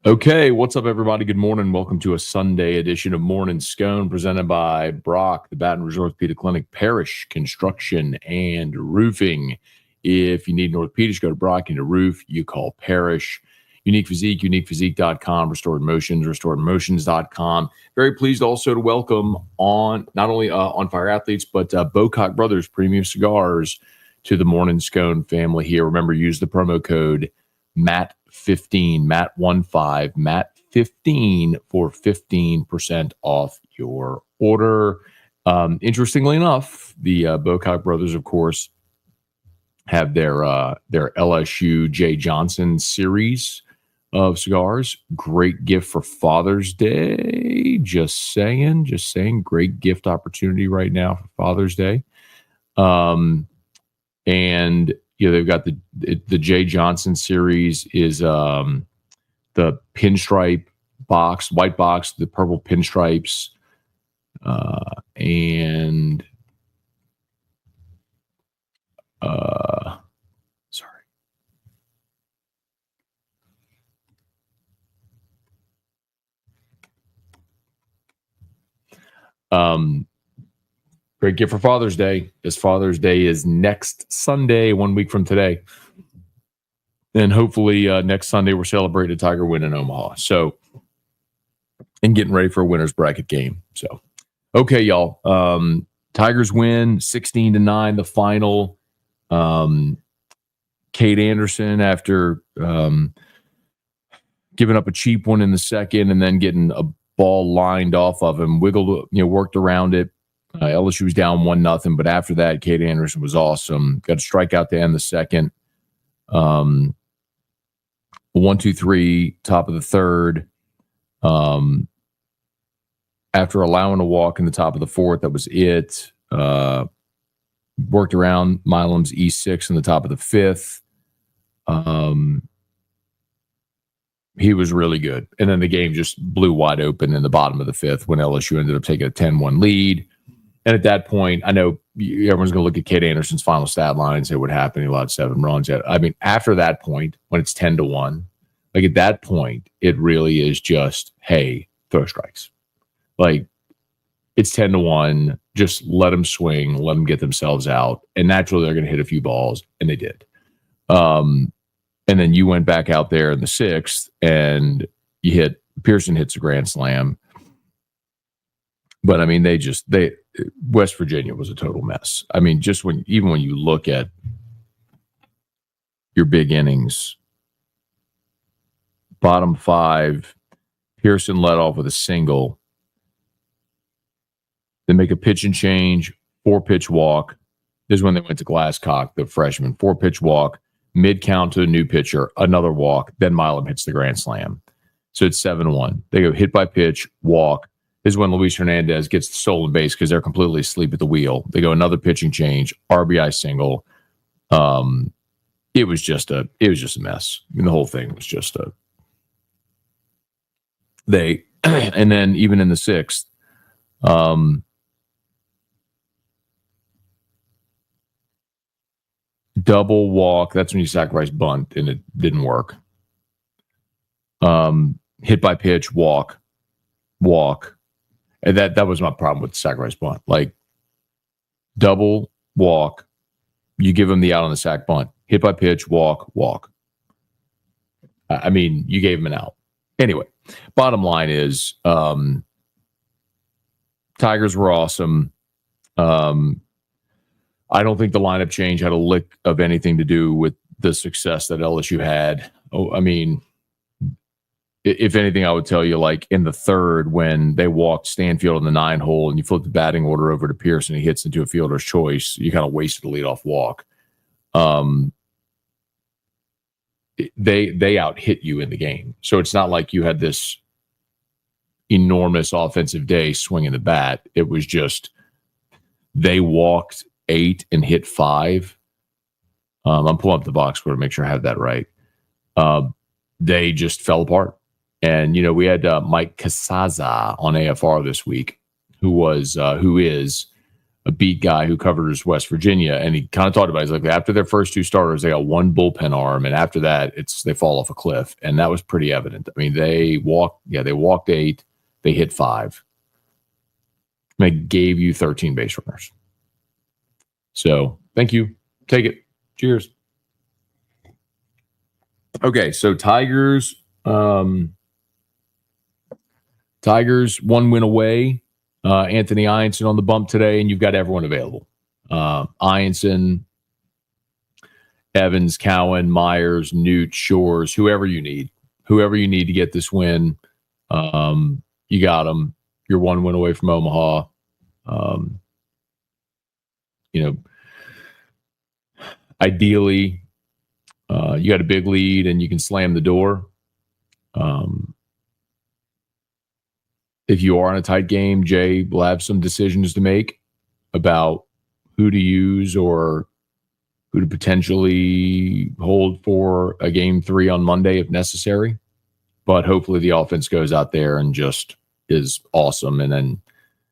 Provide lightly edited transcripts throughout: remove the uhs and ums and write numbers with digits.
Okay, what's up, everybody? Good morning. Welcome to a Sunday edition of Morning Scone, presented by Brock, the Baton Rouge Orthopedic Clinic, Parish Construction and Roofing. If you need an orthopedic, go to Brock. You need a roof, you call Parish. Unique Physique, uniquephysique.com, Restored Motions, restoredmotions.com. Very pleased also to welcome on not only On Fire Athletes, but Bocock Brothers Premium Cigars to the Morning Scone family here. Remember, use the promo code MAT15, MAT15, MAT15 for 15% off your order. Interestingly enough, the Bocock Brothers, of course, have their LSU J. Johnson series of cigars. Great gift for Father's Day. Just saying. Great gift opportunity right now for Father's Day. And they've got the J. Johnson series is the pinstripe box, white box, the purple pinstripes, and great gift for Father's Day. This Father's Day is next Sunday, 1 week from today. And hopefully next Sunday we're celebrating a Tiger win in Omaha. So, and getting ready for a winner's bracket game. So, okay, y'all. Tigers win 16-9, the final. Kate Anderson, after giving up a cheap one in the second and then getting a ball lined off of him, worked around it. LSU was down 1-0, but after that, Kate Anderson was awesome. Got a strikeout to end the second. 1-2-3, top of the third. After allowing a walk in the top of the fourth, that was it. Worked around Milam's E6 in the top of the fifth. He was really good. And then the game just blew wide open in the bottom of the fifth when LSU ended up taking a 10-1 lead. And at that point, I know everyone's going to look at Kate Anderson's final stat line and say what happened. He allowed 7 runs. I mean, after that point, when it's 10-1, like at that point, it really is just, hey, throw strikes. Like, it's 10-1. Just let them swing, let them get themselves out. And naturally, they're going to hit a few balls, and they did. And then you went back out there in the sixth, and Pearson hits a grand slam. But I mean, West Virginia was a total mess. I mean, even when you look at your big innings, bottom 5, Pearson led off with a single. They make a pitch and change, 4-pitch walk. This is when they went to Glasscock, the freshman, 4-pitch walk, mid-count to a new pitcher, another walk, then Milam hits the grand slam. So it's 7-1. They go hit by pitch, walk. This is when Luis Hernandez gets the stolen base because they're completely asleep at the wheel. They go another pitching change, RBI single. It was just a mess. I mean, the whole thing was just and then even in the sixth, double walk. That's when you sacrifice bunt, and it didn't work. Hit by pitch, walk. And that was my problem with the sacrifice bunt. Like, double walk, you give him the out on the sack bunt. Hit by pitch, walk. I mean, you gave him an out. Anyway, bottom line is, Tigers were awesome. I don't think the lineup change had a lick of anything to do with the success that LSU had. Oh, I mean, if anything, I would tell you, like in the third, when they walked Stanfield in the 9 hole and you flip the batting order over to Pearson, he hits into a fielder's choice. You kind of wasted a leadoff walk. They out hit you in the game. So it's not like you had this enormous offensive day swinging the bat. It was just they walked 8 and hit 5. I'm pulling up the box score to make sure I have that right. They just fell apart. And, we had Mike Casaza on AFR this week, who is a beat guy who covers West Virginia, and he kind of talked about it. He's like, after their first 2 starters, they got one bullpen arm, and after that, they fall off a cliff, and that was pretty evident. I mean, they walked 8, they hit 5, they gave you 13 base runners. So thank you, take it, cheers. Okay, so Tigers 1 win away. Anthony Ianson on the bump today, and you've got everyone available. Ianson, Evans, Cowan, Myers, Newt, Shores, whoever you need to get this win. You got them. You're 1 win away from Omaha. Ideally, you got a big lead and you can slam the door. If you are in a tight game, Jay will have some decisions to make about who to use or who to potentially hold for a game 3 on Monday if necessary. But hopefully the offense goes out there and just is awesome. And then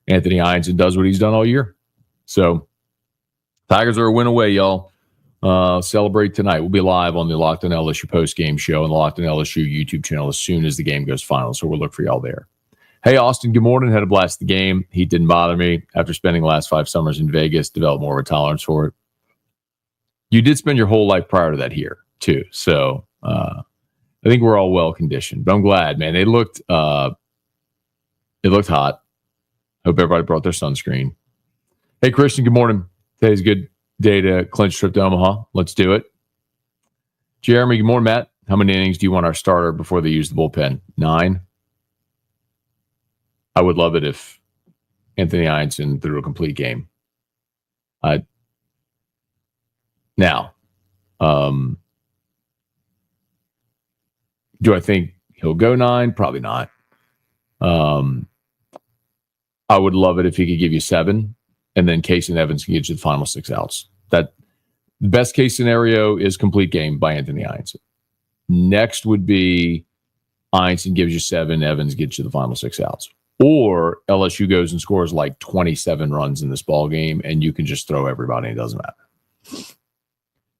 Anthony Ianson does what he's done all year. So Tigers are a win away, y'all. Celebrate tonight. We'll be live on the Locked On LSU post-game show and the Locked On LSU YouTube channel as soon as the game goes final. So we'll look for y'all there. Hey, Austin, good morning. Had a blast at the game. Heat didn't bother me. After spending the last 5 summers in Vegas, developed more of a tolerance for it. You did spend your whole life prior to that here, too. So I think we're all well-conditioned. But I'm glad, man. It looked hot. Hope everybody brought their sunscreen. Hey, Christian, good morning. Today's a good day to clinch a trip to Omaha. Let's do it. Jeremy, good morning, Matt. How many innings do you want our starter before they use the bullpen? 9? I would love it if Anthony Ianson threw a complete game. Now, do I think he'll go 9? Probably not. I would love it if he could give you 7, and then Case and Evans can get you the final 6 outs. That the best case scenario is complete game by Anthony Ianson. Next would be Ianson gives you 7, Evans gets you the final 6 outs. Or LSU goes and scores like 27 runs in this ball game, and you can just throw everybody. It doesn't matter.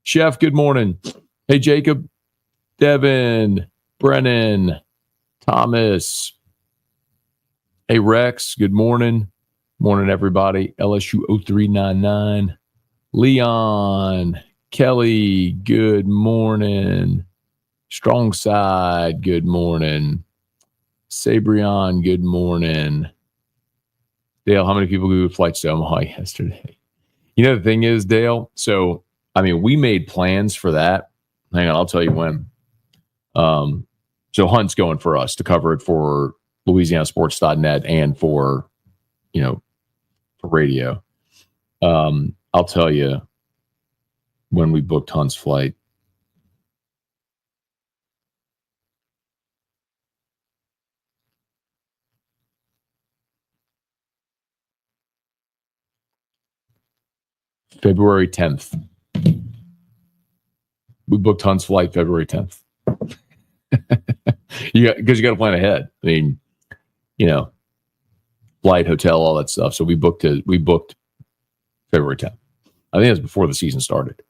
Chef, good morning. Hey, Jacob, Devin, Brennan, Thomas. Hey, Rex, good morning. Morning, everybody. LSU 0399. Leon, Kelly, good morning. Strong Side, good morning. Sabrion, good morning. Dale, how many people Googled flights to Omaha yesterday? You know, the thing is, Dale, so, I mean, we made plans for that. Hang on, I'll tell you when. So Hunt's going for us to cover it for LouisianaSports.net and for, for radio. I'll tell you when we booked Hunt's flight. February 10th. We booked Hunt's flight February 10th. Because you got to plan ahead. I mean, flight, hotel, all that stuff. So we booked February 10th. I think it was before the season started.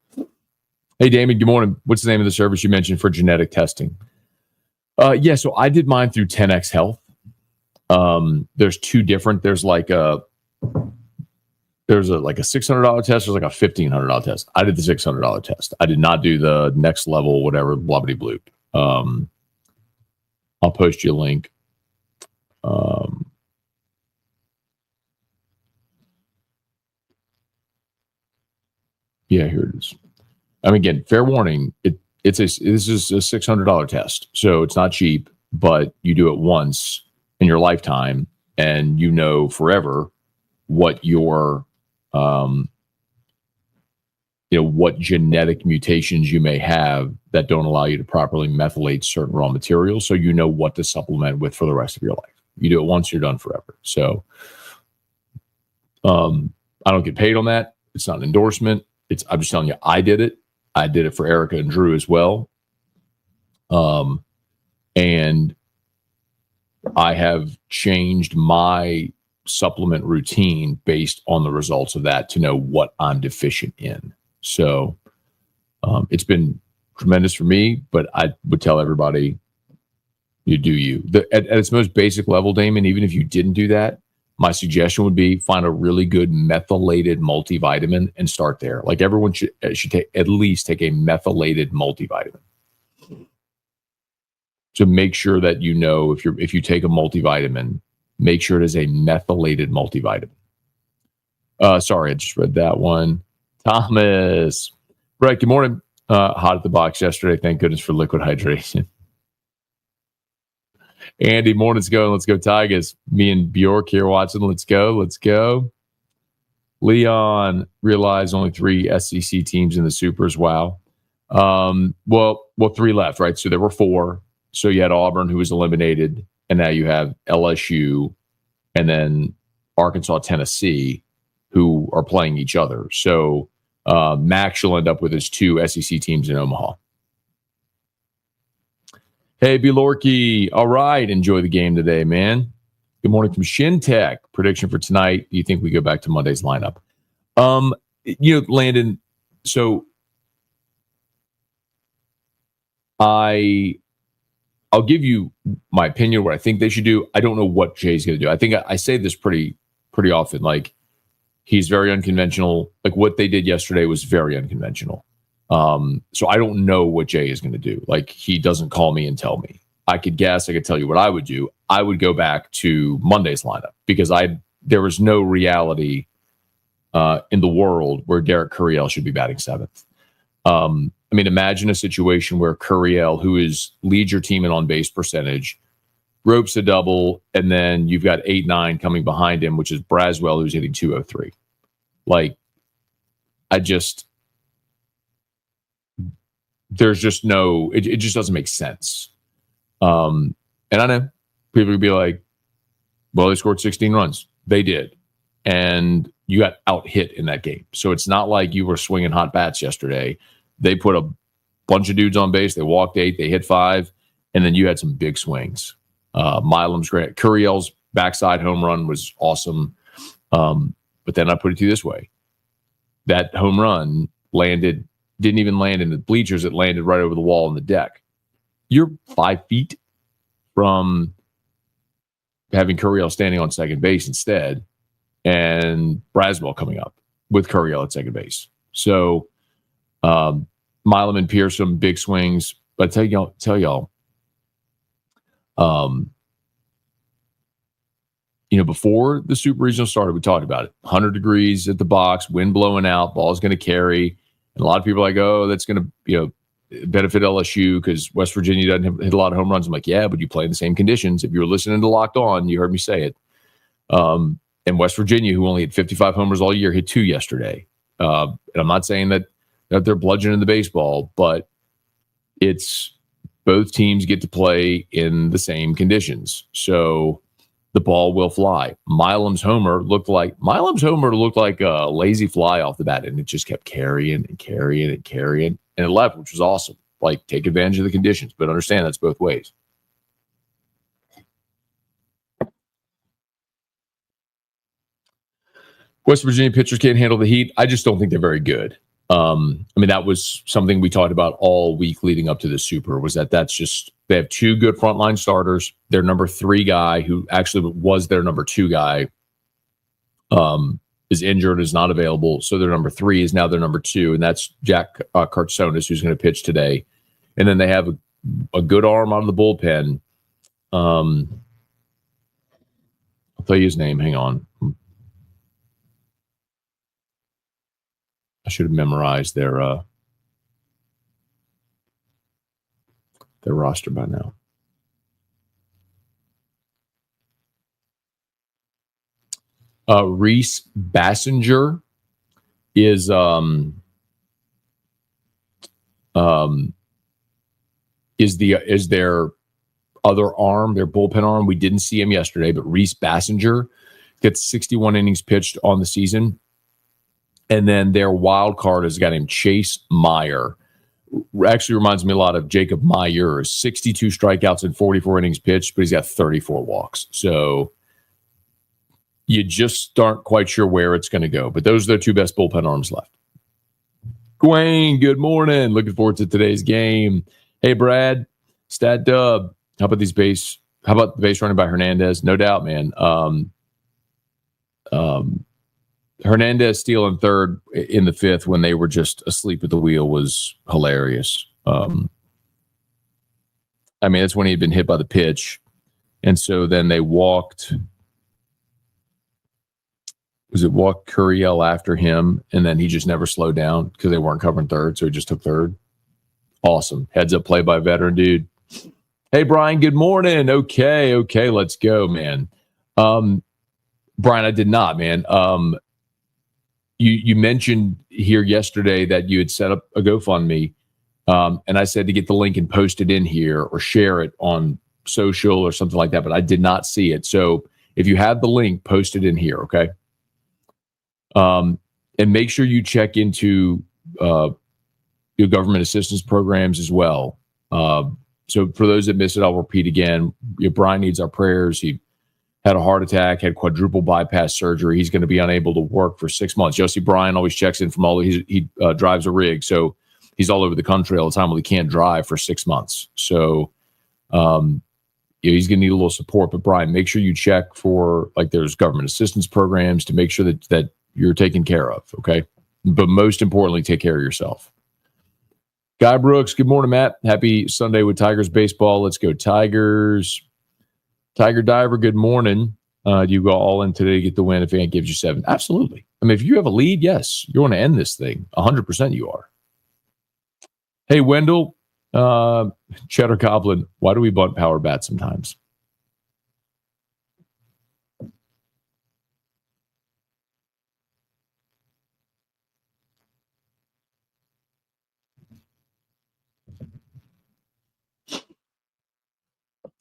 Hey, Damon, good morning. What's the name of the service you mentioned for genetic testing? Yeah, so I did mine through 10X Health. There's 2 different. There's like a $600 test. There's like a $1,500 test. I did the $600 test. I did not do the next level, whatever, blah-bitty bloop. I'll post you a link. Yeah, here it is. I mean, again, fair warning. This is a $600 test, so it's not cheap, but you do it once in your lifetime, and forever what your what genetic mutations you may have that don't allow you to properly methylate certain raw materials, so you know what to supplement with for the rest of your life. You do it once, you're done forever. So I don't get paid on that. It's not an endorsement. I'm just telling you, I did it. I did it for Erica and Drew as well. And I have changed my supplement routine based on the results of that to know what I'm deficient in. So it's been tremendous for me, but I would tell everybody, you do you. At its most basic level, Damon, even if you didn't do that, my suggestion would be find a really good methylated multivitamin and start there. Like everyone should at least take a methylated multivitamin. So make sure that you know if you take a multivitamin, make sure it is a methylated multivitamin. Sorry, I just read that one. Thomas. Right, good morning. Hot at the box yesterday. Thank goodness for liquid hydration. Andy, morning's going. Let's go Tigers. Me and Bjork here watching. Let's go. Let's go. Leon realized only 3 SEC teams in the Supers. Wow. Well, 3 left, right? So there were 4. So you had Auburn, who was eliminated, and now you have LSU, and then Arkansas, Tennessee, who are playing each other. So Max will end up with his 2 SEC teams in Omaha. Hey, Bjorky. All right. Enjoy the game today, man. Good morning from Shintech. Prediction for tonight. Do you think we go back to Monday's lineup? Landon, so I'll give you my opinion what I think they should do. I don't know what Jay's going to do. I think I say this pretty often. Like, he's very unconventional. Like, what they did yesterday was very unconventional. So I don't know what Jay is going to do. Like, he doesn't call me and tell me. I could guess. I could tell you what I would do. I would go back to Monday's lineup because there was no reality in the world where Derek Curiel should be batting 7th. Imagine a situation where Curiel, who leads your team in on-base percentage, ropes a double, and then you've got 8-9 coming behind him, which is Braswell, who's hitting 203. Like, there's just no, it just doesn't make sense. And I know people would be like, well, they scored 16 runs. They did. And you got out-hit in that game. So it's not like you were swinging hot bats yesterday. They put a bunch of dudes on base. They walked 8. They hit 5. And then you had some big swings. Milam's great. Curiel's backside home run was awesome. But then I put it to you this way. That home run didn't even land in the bleachers. It landed right over the wall on the deck. You're 5 feet from having Curiel standing on second base instead, and Braswell coming up with Curiel at second base. So Milam and Pearson, big swings. But tell y'all, before the Super Regional started, we talked about it. 100 degrees at the box, wind blowing out, ball's going to carry. And a lot of people are like, oh, that's going to benefit LSU because West Virginia doesn't hit a lot of home runs. I'm like, yeah, but you play in the same conditions. If you were listening to Locked On, you heard me say it. And West Virginia, who only had 55 homers all year, hit 2 yesterday. And I'm not saying that they're bludgeoning the baseball, but it's both teams get to play in the same conditions. So the ball will fly. Milam's homer looked like a lazy fly off the bat, and it just kept carrying and carrying and carrying, and it left, which was awesome. Like, take advantage of the conditions, but understand that's both ways. West Virginia pitchers can't handle the heat. I just don't think they're very good. That was something we talked about all week leading up to the Super, was that's just, they have 2 good frontline starters. Their number 3 guy, who actually was their number 2 guy, is injured, is not available. So their number 3 is now their number 2, and that's Jack Kartsonis, who's going to pitch today. And then they have a good arm out of the bullpen. I'll tell you his name. Hang on. I should have memorized their roster by now. Reese Bassinger is their other arm, their bullpen arm. We didn't see him yesterday, but Reese Bassinger gets 61 innings pitched on the season. And then their wild card is a guy named Chase Meyer. Actually reminds me a lot of Jacob Myers. 62 strikeouts and 44 innings pitched, but he's got 34 walks. So You just aren't quite sure where it's going to go. But those are their two best bullpen arms left. Dwayne, good morning. Looking forward to today's game. Hey, Brad, Stat Dub. How about the base running by Hernandez? No doubt, man. Hernandez stealing third in the fifth when they were just asleep at the wheel was hilarious. That's when he had been hit by the pitch. And so then they walked Curiel after him, and then he just never slowed down because they weren't covering third, so he just took third. Awesome. Heads up play by veteran dude. Hey, Brian, good morning. Okay, let's go, man. Brian, I did not, man. You mentioned here yesterday that you had set up a GoFundMe, and I said to get the link and post it in here or share it on social or something like that, but I did not see it. So if you have the link, post it in here, okay? And make sure you check into your government assistance programs as well. So for those that missed it, I'll repeat again. Brian needs our prayers. He had a heart attack, had quadruple bypass surgery. He's going to be unable to work for 6 months. You'll see Brian always checks in from he drives a rig, so he's all over the country all the time. Well, he can't drive for 6 months. So he's going to need a little support. But Brian, make sure you check for there's government assistance programs to make sure that you're taken care of, okay? But most importantly, take care of yourself. Guy Brooks, good morning, Matt. Happy Sunday with Tigers baseball. Let's go Tigers. Tiger Diver, good morning. Do you go all in today to get the win if Ant gives you 7? Absolutely. If you have a lead, yes, you want to end this thing. 100% you are. Hey, Wendell, Cheddar Goblin, why do we bunt power bats sometimes?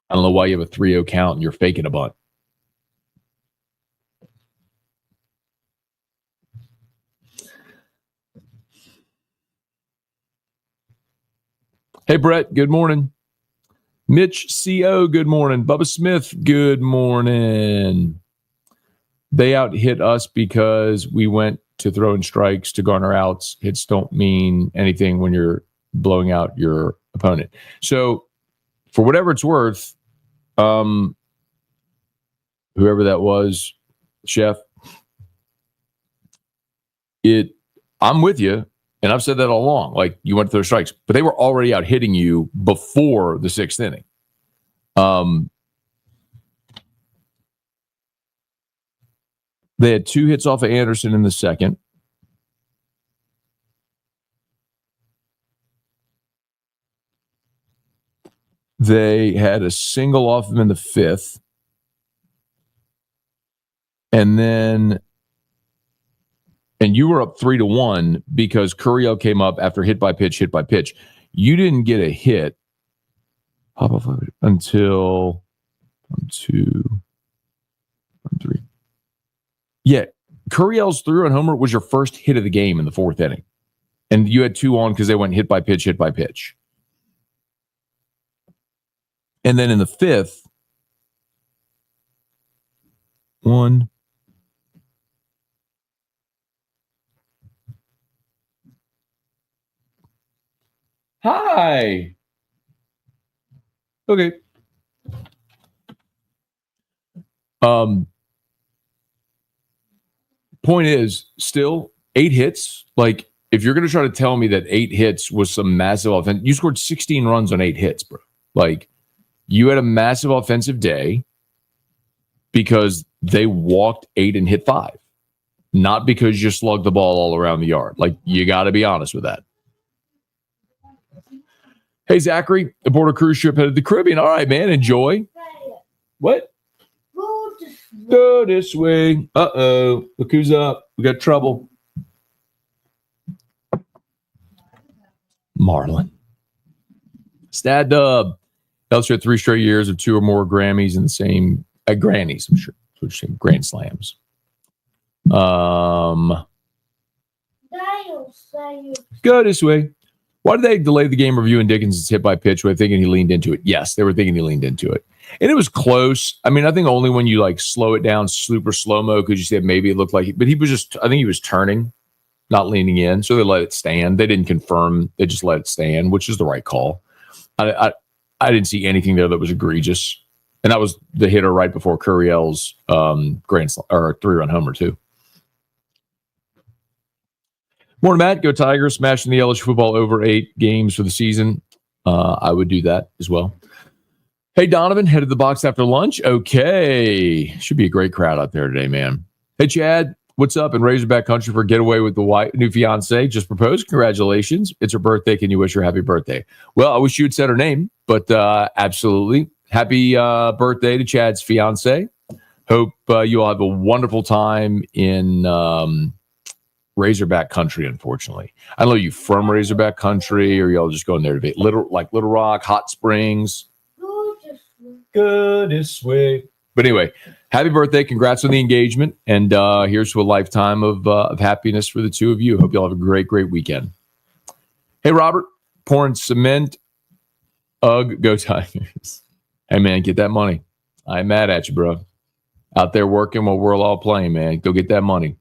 I don't know why you have a 3-0 count and you're faking a bunt. Hey, Brett, good morning. Mitch C.O., good morning. Bubba Smith, good morning. They out-hit us because we went to throwing strikes to garner outs. Hits don't mean anything when you're blowing out your opponent. So, for whatever it's worth, whoever that was, Chef, I'm with you, and I've said that all along. You went to throw strikes, but they were already out hitting you before the 6th inning. They had 2 hits off of Anderson in the second. They had a single off him in the 5th. And you were up 3-1 because Curiel came up after hit by pitch. You didn't get a hit until 2, 3. Yeah, Curiel's through and homer was your first hit of the game in the 4th inning. And you had 2 on because they went hit by pitch. And then in the 5th, 1. Hi. Okay. Point is, still 8 hits. If you're going to try to tell me that 8 hits was some massive offense, you scored 16 runs on 8 hits, bro. You had a massive offensive day because they walked 8 and hit 5, not because you slugged the ball all around the yard. You got to be honest with that. Hey, Zachary, the border cruise ship headed to the Caribbean. All right, man, enjoy. What? Go this way. Uh-oh. Look who's up. We got trouble. Marlon. Stat Dub. LSU had 3 straight years of 2 or more Grammys in the same Grannies, I'm sure. That's what you're saying. Grand Slams. Go this way. Why did they delay the game reviewing Dickinson's hit by pitch? Were they thinking he leaned into it? Yes, they were thinking he leaned into it. And it was close. I mean, I think only when you like slow it down super slow-mo could you say maybe it looked like, but he was just, I think he was turning, not leaning in. So they let it stand. They didn't confirm. They just let it stand, which is the right call. I didn't see anything there that was egregious. And that was the hitter right before Curiel's grand slam or 3-run homer too. Morning, Matt. Go Tigers, smashing the LSU football over 8 games for the season. I would do that as well. Hey, Donovan, headed the box after lunch. Okay. Should be a great crowd out there today, man. Hey, Chad, what's up in Razorback Country for getaway with the new fiance? Just proposed. Congratulations. It's her birthday. Can you wish her happy birthday? Well, I wish you had said her name, but absolutely. Happy birthday to Chad's fiance. Hope you all have a wonderful time in Razorback Country, unfortunately. I don't know, you from Razorback Country or y'all just going there to Little Rock, Hot Springs? Go this way. But anyway, happy birthday. Congrats on the engagement. And here's to a lifetime of happiness for the two of you. Hope y'all have a great, great weekend. Hey, Robert, pouring cement. Ugh, go Tigers. Hey, man, get that money. I ain't mad at you, bro. Out there working while we're all playing, man. Go get that money.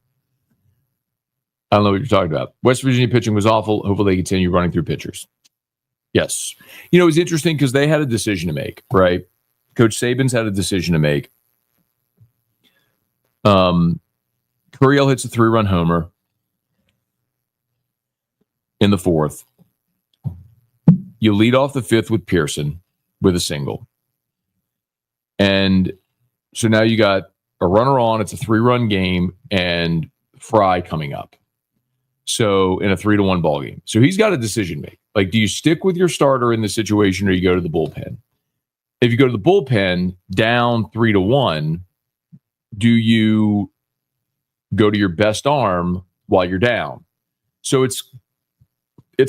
I don't know what you're talking about. West Virginia pitching was awful. Hopefully they continue running through pitchers. Yes. You know, it's interesting because they had a decision to make, right? Coach Saban's had a decision to make. Curiel hits a 3-run homer in the 4th. You lead off the 5th with Pearson with a single. And so now you got a runner on. It's a 3-run game and Fry coming up. So in a 3-1 ball game. So he's got a decision to make. Like, do you stick with your starter in the situation or you go to the bullpen? If you go to the bullpen down 3-1, do you go to your best arm while you're down? So it's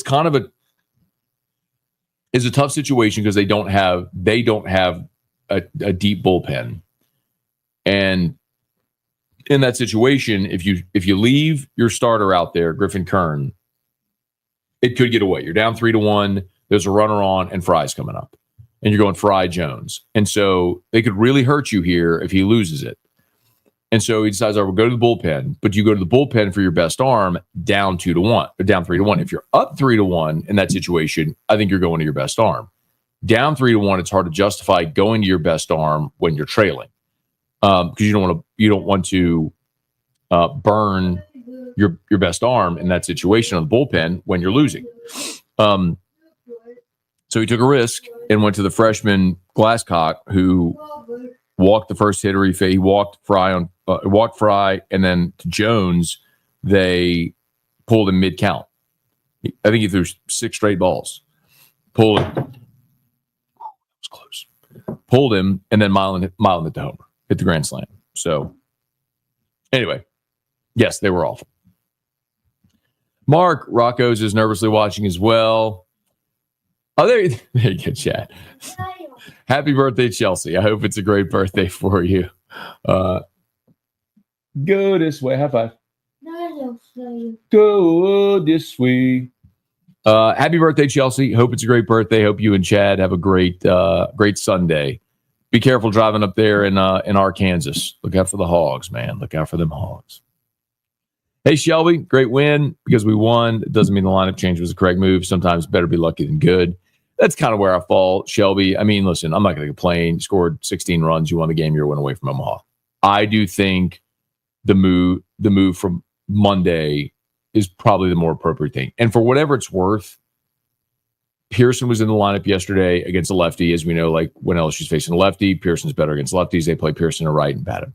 kind of a tough situation because they don't have a deep bullpen. And in that situation, if you leave your starter out there, Griffin Kern, it could get away. You're down 3-1. There's a runner on, and Fry's coming up, and you're going Fry Jones, and so they could really hurt you here if he loses it. And so he decides, I will go to the bullpen, but you go to the bullpen for your best arm down 2-1 or down 3-1. If you're up 3-1 in that situation, I think you're going to your best arm. Down 3-1, it's hard to justify going to your best arm when you're trailing. Because you don't want to burn your best arm in that situation on the bullpen when you're losing. So he took a risk and went to the freshman Glasscock, who walked the first hitter. He walked Fry and then to Jones. They pulled him mid count. I think he threw 6 straight balls. Pulled him. It was close. Pulled him and then Milan hit the homer. Hit the grand slam. So anyway, yes, they were awful. Mark Rocco's is nervously watching as well. Oh, there you go, Chad. Happy birthday, Chelsea. I hope it's a great birthday for you. Go this way. High five. Go this way. Happy birthday, Chelsea. Hope it's a great birthday. Hope you and Chad have a great Sunday. Be careful driving up there in Arkansas. Look out for the hogs, man. Look out for them hogs. Hey, Shelby, great win because we won. It doesn't mean the lineup change was the correct move. Sometimes better be lucky than good. That's kind of where I fall, Shelby. I mean, listen, I'm not going to complain. You scored 16 runs. You won the game. You're one away from Omaha. I do think the move from Monday is probably the more appropriate thing. And for whatever it's worth, Pearson was in the lineup yesterday against a lefty. As we know, like when LSU's facing a lefty, Pearson's better against lefties. They play Pearson to right and bat him.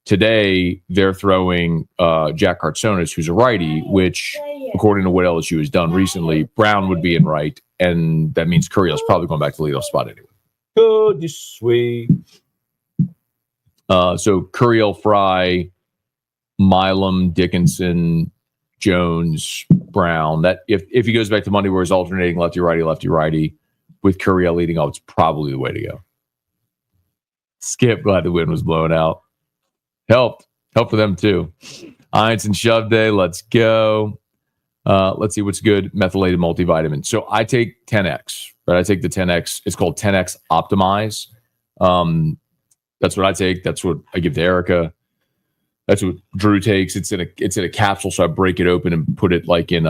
Today, they're throwing Jack Hartsonis, who's a righty, which, according to what LSU has done recently, Brown would be in right, and that means Curiel's probably going back to the leadoff spot anyway. Go this way. So Curiel, Fry, Milam, Dickinson, Jones, Brown. That if he goes back to Monday where he's alternating lefty righty with Curiel leading off, it's probably the way to go. Skip, glad the wind was blowing out. Helped for them too. Heinz and Shove Day, let's go. Let's see what's good. Methylated multivitamin. So I take 10X, right? I take the 10X. It's called 10X Optimize. That's what I take. That's what I give to Erica. That's what Drew takes. It's in a capsule, so I break it open and put it like in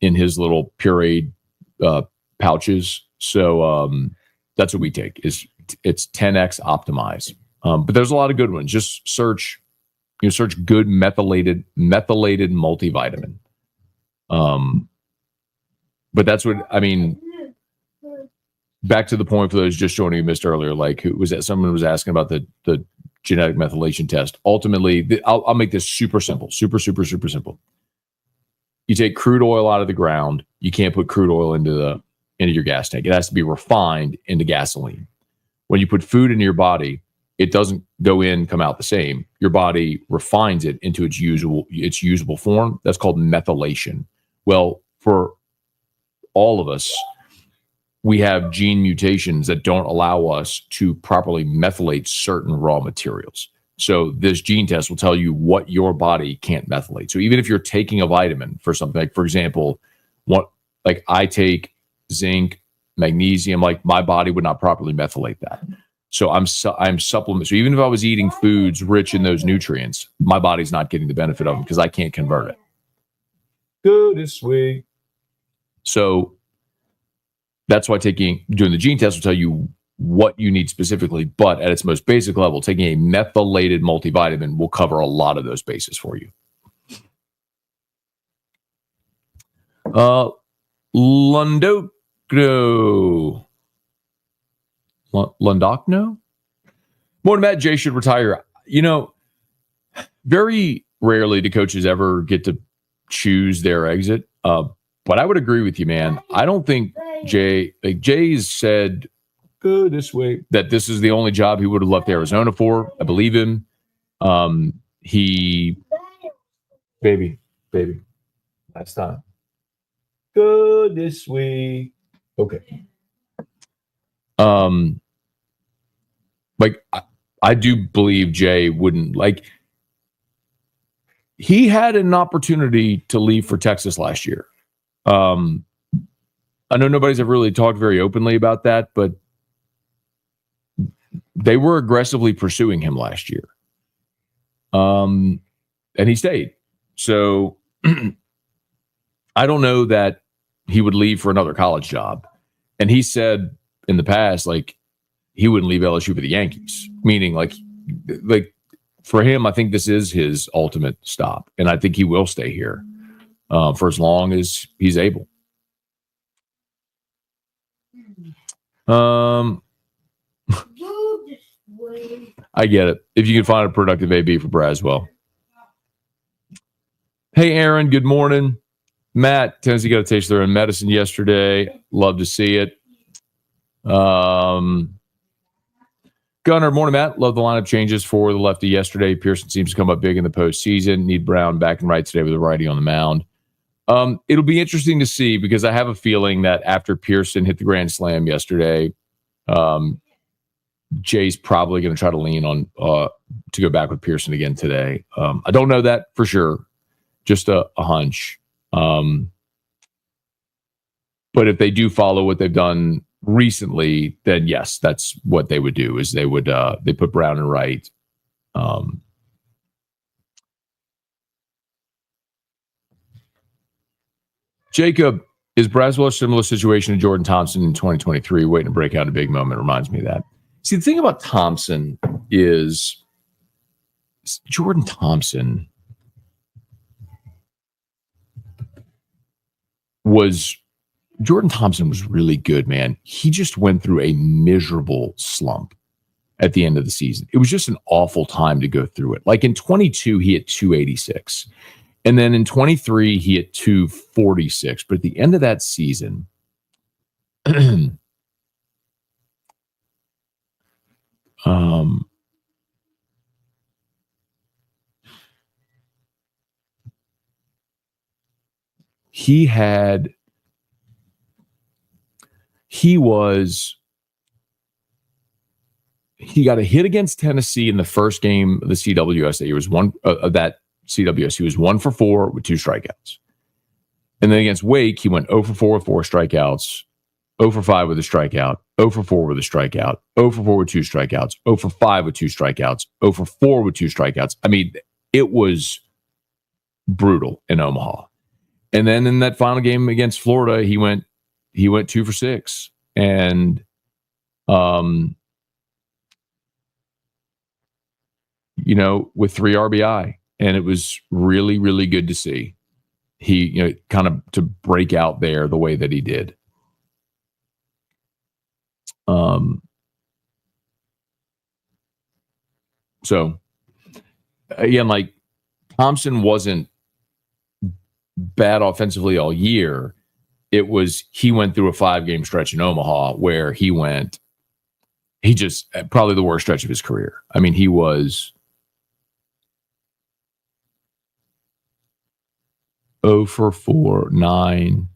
his little pureed pouches. So that's what we take. It's 10X Optimize. But there's a lot of good ones. Just search good methylated multivitamin. But that's what I mean. Back to the point for those just joining you missed earlier, like who was that? Someone was asking about the genetic methylation test. Ultimately, I'll make this super simple, super simple. You take crude oil out of the ground. You can't put crude oil into your gas tank. It has to be refined into gasoline. When you put food into your body, it doesn't come out the same. Your body refines it into its usable form. That's called methylation. Well, for all of us, we have gene mutations that don't allow us to properly methylate certain raw materials. So this gene test will tell you what your body can't methylate. So even if you're taking a vitamin for something, like for example, I take zinc, magnesium, like my body would not properly methylate that. So I'm supplement. So even if I was eating foods rich in those nutrients, my body's not getting the benefit of them because I can't convert it. Good this way. So that's why doing the gene test will tell you what you need specifically, but at its most basic level, taking a methylated multivitamin will cover a lot of those bases for you. Lundokno. Morning, Matt. Jay should retire. Very rarely do coaches ever get to choose their exit. But I would agree with you, man. I don't think Jay's said, go this way, that this is the only job he would have left Arizona for. I believe him. Baby, last time. Go this way. Okay. I do believe Jay wouldn't he had an opportunity to leave for Texas last year. I know nobody's ever really talked very openly about that, but they were aggressively pursuing him last year. And he stayed. So I don't know that he would leave for another college job. And he said in the past, he wouldn't leave LSU for the Yankees, meaning for him, I think this is his ultimate stop. And I think he will stay here for as long as he's able. I get it. If you can find a productive AB for Braswell. Hey, Aaron, good morning. Matt, Tennessee got a taste of their own medicine yesterday. Love to see it. Gunner, morning, Matt. Love the lineup changes for the lefty yesterday. Pearson seems to come up big in the postseason. Need Brown back and right today with a righty on the mound. It'll be interesting to see because I have a feeling that after Pearson hit the grand slam yesterday, Jay's probably going to try to lean on to go back with Pearson again today. I don't know that for sure, just a hunch. But if they do follow what they've done recently, then yes, that's what they would do. Is they put Brown and right. Jacob, is Braswell a similar situation to Jordan Thompson in 2023, waiting to break out a big moment? Reminds me of that. See, the thing about Thompson is Jordan Thompson was really good, man. He just went through a miserable slump at the end of the season. It was just an awful time to go through it. Like in 22, he hit 286. And then in 23, he hit 246. But at the end of that season, he got a hit against Tennessee in the first game of the CWS. He was one of that CWS. He was 1 for 4 with 2 strikeouts. And then against Wake, he went 0 for 4 with 4 strikeouts, 0 for 5 with a strikeout, 0 for 4 with a strikeout, 0 for 4 with 2 strikeouts, 0 for 5 with 2 strikeouts, 0 for 4 with 2 strikeouts. I mean, it was brutal in Omaha. And then in that final game against Florida, he went 2 for 6. And with 3 RBI. And it was really, really good to see. He, kind of to break out there the way that he did. So again, like Thompson wasn't bad offensively all year. It was, he went through a 5-game stretch in Omaha where he just probably the worst stretch of his career. I mean, he was 0 for 4, 9,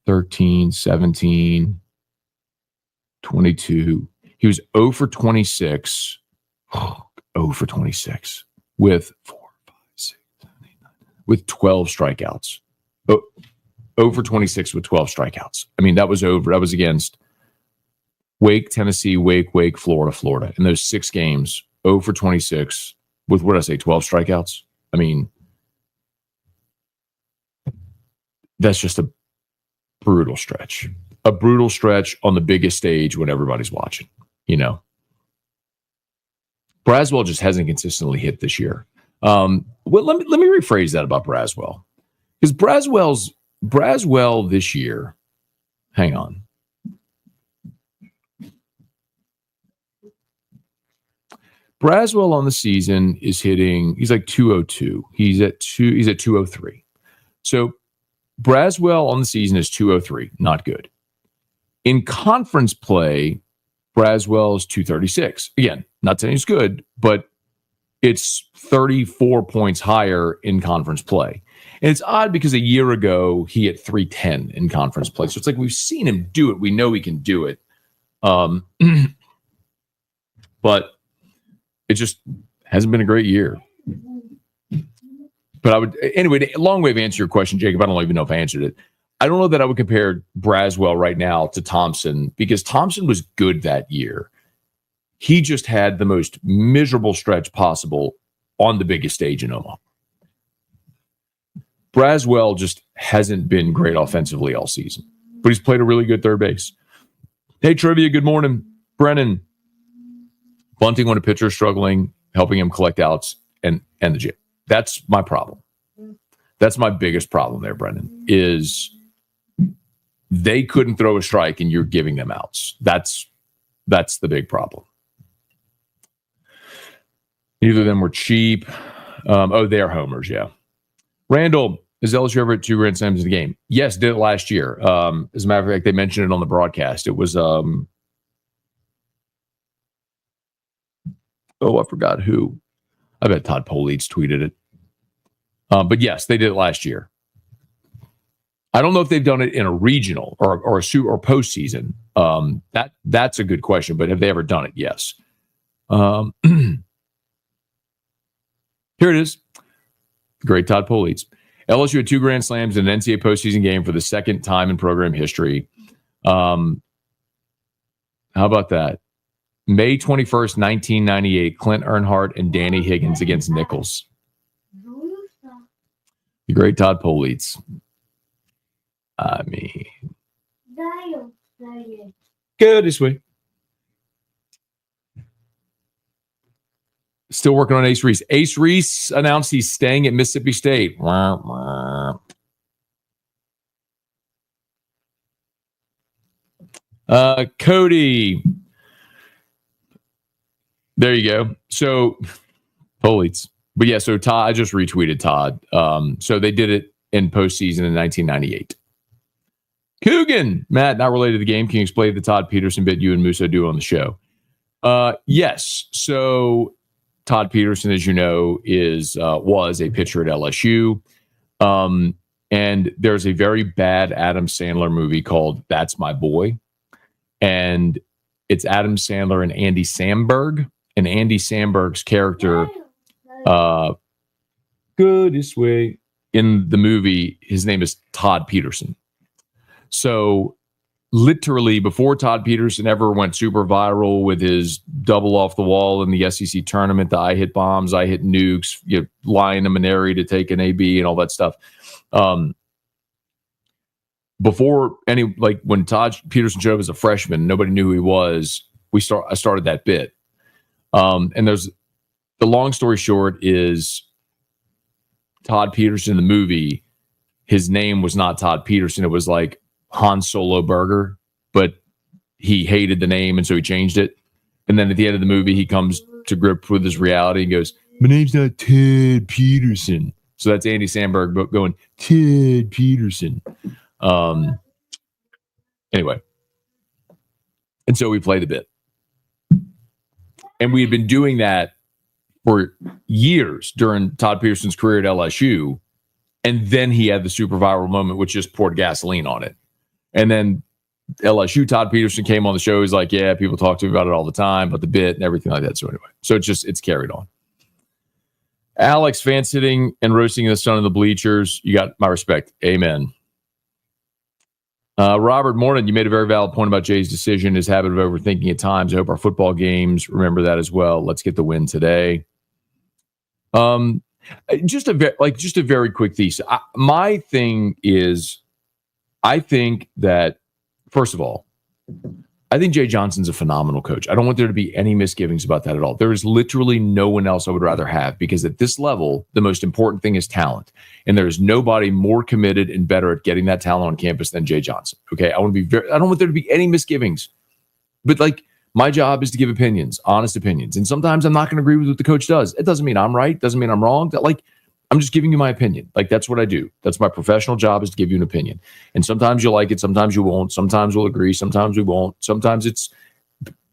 13, 17, 22. He was 0 for 26. 0 for 26 with 4, 5, 6, 7, 8, 9, with 12 strikeouts. 0 for 26 with 12 strikeouts. I mean, that was over. That was against Wake, Tennessee, Wake, Florida. In those 6 games, 0 for 26 with, 12 strikeouts? I mean, that's just a brutal stretch. A brutal stretch on the biggest stage when everybody's watching, Braswell just hasn't consistently hit this year. Well, let me rephrase that about Braswell. Because Braswell this year, hang on. Braswell on the season is hitting, he's like 202. He's at 203. So Braswell on the season is 203, not good. In conference play, Braswell is 236. Again, not saying it's good, but it's 34 points higher in conference play. And it's odd because a year ago, he hit 310 in conference play. So it's like we've seen him do it. We know he can do it. But it just hasn't been a great year. But anyway, a long way of answering your question, Jacob. I don't even know if I answered it. I don't know that I would compare Braswell right now to Thompson because Thompson was good that year. He just had the most miserable stretch possible on the biggest stage in Omaha. Braswell just hasn't been great offensively all season, but he's played a really good third base. Hey, Trivia, good morning. Brennan, bunting when a pitcher is struggling, helping him collect outs and the gym. That's my problem. That's my biggest problem there, Brendan, is they couldn't throw a strike and you're giving them outs. That's the big problem. Neither of them were cheap. They're homers, yeah. Randall, is LSU ever at 2 grand slams in the game? Yes, did it last year. As a matter of fact, they mentioned it on the broadcast. It was, I forgot who. I bet Todd Peterson tweeted it. But yes, they did it last year. I don't know if they've done it in a regional or postseason. That's a good question, but have they ever done it? Yes. Here it is. Great Todd Peterson. LSU had 2 grand slams in an NCAA postseason game for the second time in program history. How about that? May 21st, 1998, Clint Earnhardt and Danny Higgins against Nichols. The great Todd Peterson. I mean, good this way. Still working on Ace Reese. Ace Reese announced he's staying at Mississippi State. Cody. There you go. So, Peterson. But yeah, so Todd, I just retweeted Todd. So they did it in postseason in 1998. Coogan, Matt, not related to the game. Can you explain the Todd Peterson bit you and Musso do on the show? Yes. So Todd Peterson, as you know, was a pitcher at LSU. And there's a very bad Adam Sandler movie called That's My Boy. And it's Adam Sandler and Andy Samberg. And Andy Samberg's character, good this way. in the movie, his name is Todd Peterson. So literally before Todd Peterson ever went super viral with his double off the wall in the SEC tournament, the I hit bombs, I hit nukes, lying to Maneri to take an AB and all that stuff. Before when Todd Peterson showed up as a freshman, nobody knew who he was. I started that bit. And there's the long story short is Todd Peterson in the movie, his name was not Todd Peterson. It was like Han Solo Burger, but he hated the name, and so he changed it. And then at the end of the movie, he comes to grips with his reality and goes, "My name's not Todd Peterson." So that's Andy Samberg going, "Todd Peterson." Anyway. And so we played the bit. And we had been doing that for years during Todd Peterson's career at LSU. And then he had the super viral moment, which just poured gasoline on it. And then LSU, Todd Peterson came on the show. He's like, yeah, people talk to me about it all the time, about the bit and everything like that. So anyway, so it's carried on. Alex, fan sitting and roasting in the sun in the bleachers. You got my respect. Amen. Robert, morning. You made a very valid point about Jay's decision, his habit of overthinking at times. I hope our football games remember that as well. Let's get the win today. Just a very quick thesis. My thing is, I think that, first of all, I think Jay Johnson's a phenomenal coach. I don't want there to be any misgivings about that at all. There is literally no one else I would rather have, because at this level, the most important thing is talent. And there is nobody more committed and better at getting that talent on campus than Jay Johnson. Okay. I don't want there to be any misgivings, but my job is to give opinions, honest opinions. And sometimes I'm not going to agree with what the coach does. It doesn't mean I'm right. Doesn't mean I'm wrong. I'm just giving you my opinion. That's what I do. That's my professional job, is to give you an opinion. And sometimes you'll like it. Sometimes you won't. Sometimes we'll agree. Sometimes we won't. Sometimes it's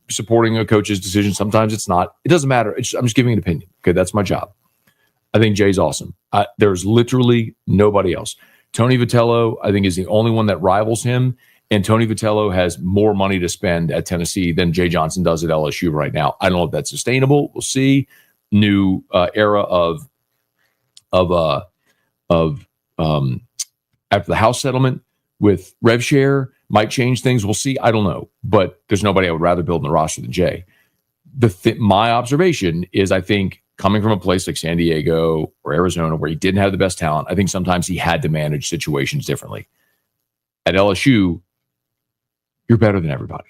supporting a coach's decision. Sometimes it's not. It doesn't matter. I'm just giving an opinion. Okay. That's my job. I think Jay's awesome. There's literally nobody else. Tony Vitello, I think, is the only one that rivals him. And Tony Vitello has more money to spend at Tennessee than Jay Johnson does at LSU right now. I don't know if that's sustainable. We'll see. New era of after the house settlement with rev share might change things. We'll see. I don't know, but there's nobody I would rather build in the roster than Jay. My observation is, I think, coming from a place like San Diego or Arizona, where he didn't have the best talent, I think sometimes he had to manage situations differently. At LSU, you're better than everybody.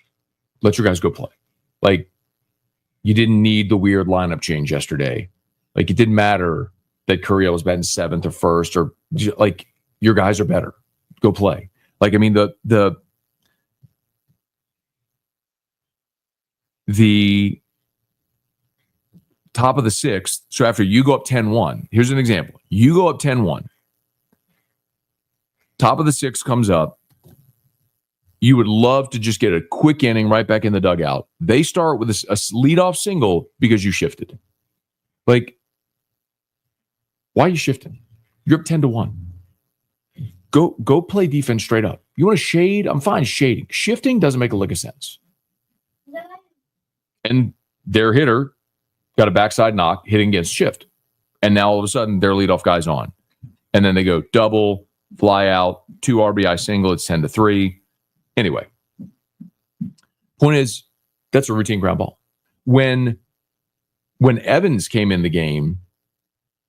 Let your guys go play. You didn't need the weird lineup change yesterday. It didn't matter that Curry was batting 7th or 1st, or your guys are better. Go play. The top of the 6th. So after you go up 10-1, here's an example. You go up 10-1. Top of the 6th comes up. You would love to just get a quick inning right back in the dugout. They start with a leadoff single because you shifted. Why are you shifting? You're up 10-1. Go play defense straight up. You want to shade? I'm fine shading. Shifting doesn't make a lick of sense. And their hitter got a backside knock hitting against shift. And now all of a sudden their leadoff guy's on. And then they go double, fly out, 2 RBI single, it's 10-3. Anyway, point is, that's a routine ground ball. When Evans came in the game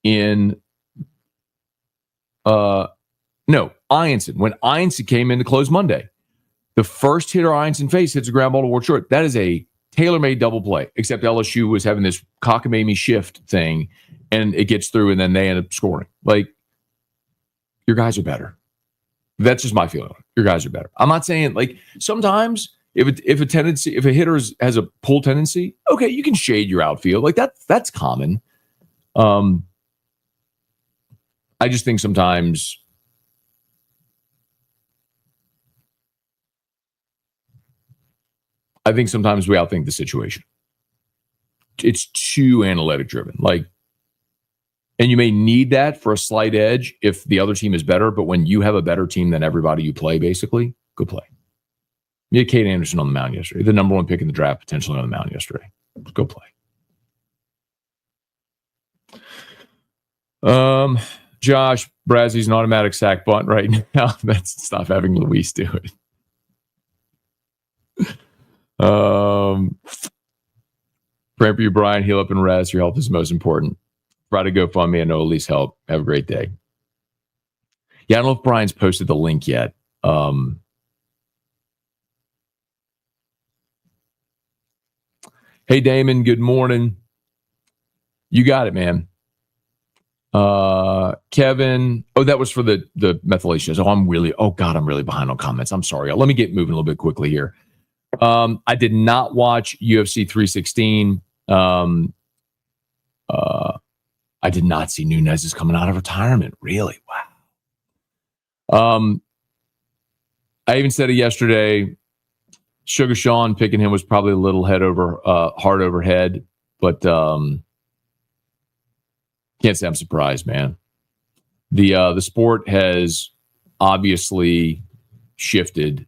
Ianson. When Ianson came in to close Monday, the first hitter Ianson faced hits a ground ball toward short. That is a tailor-made double play, except LSU was having this cockamamie shift thing, and it gets through, and then they end up scoring. Your guys are better. That's just my feeling. Your guys are better. I'm not saying, sometimes if a hitter has a pull tendency, okay, you can shade your outfield. That's common. I just think sometimes we outthink the situation. It's too analytic driven. And you may need that for a slight edge if the other team is better, but when you have a better team than everybody you play, basically, go play. You had Kate Anderson on the mound yesterday, the number 1 pick in the draft, potentially on the mound yesterday. Go play. Josh, Brazy's an automatic sack bunt right now. That's stop having Luis do it. Praying for you, Brian. Heal up and rest. Your health is most important. Try to GoFundMe. I know at least help. Have a great day. Yeah, I don't know if Brian's posted the link yet. Hey, Damon. Good morning. You got it, man. Kevin. Oh, that was for the methylation. I'm really behind on comments. I'm sorry. Let me get moving a little bit quickly here. I did not watch UFC 316. I did not see Nunes is coming out of retirement. Really? Wow. I even said it yesterday. Sugar Sean picking him was probably a little heart over head, but can't say I'm surprised, man. The sport has obviously shifted.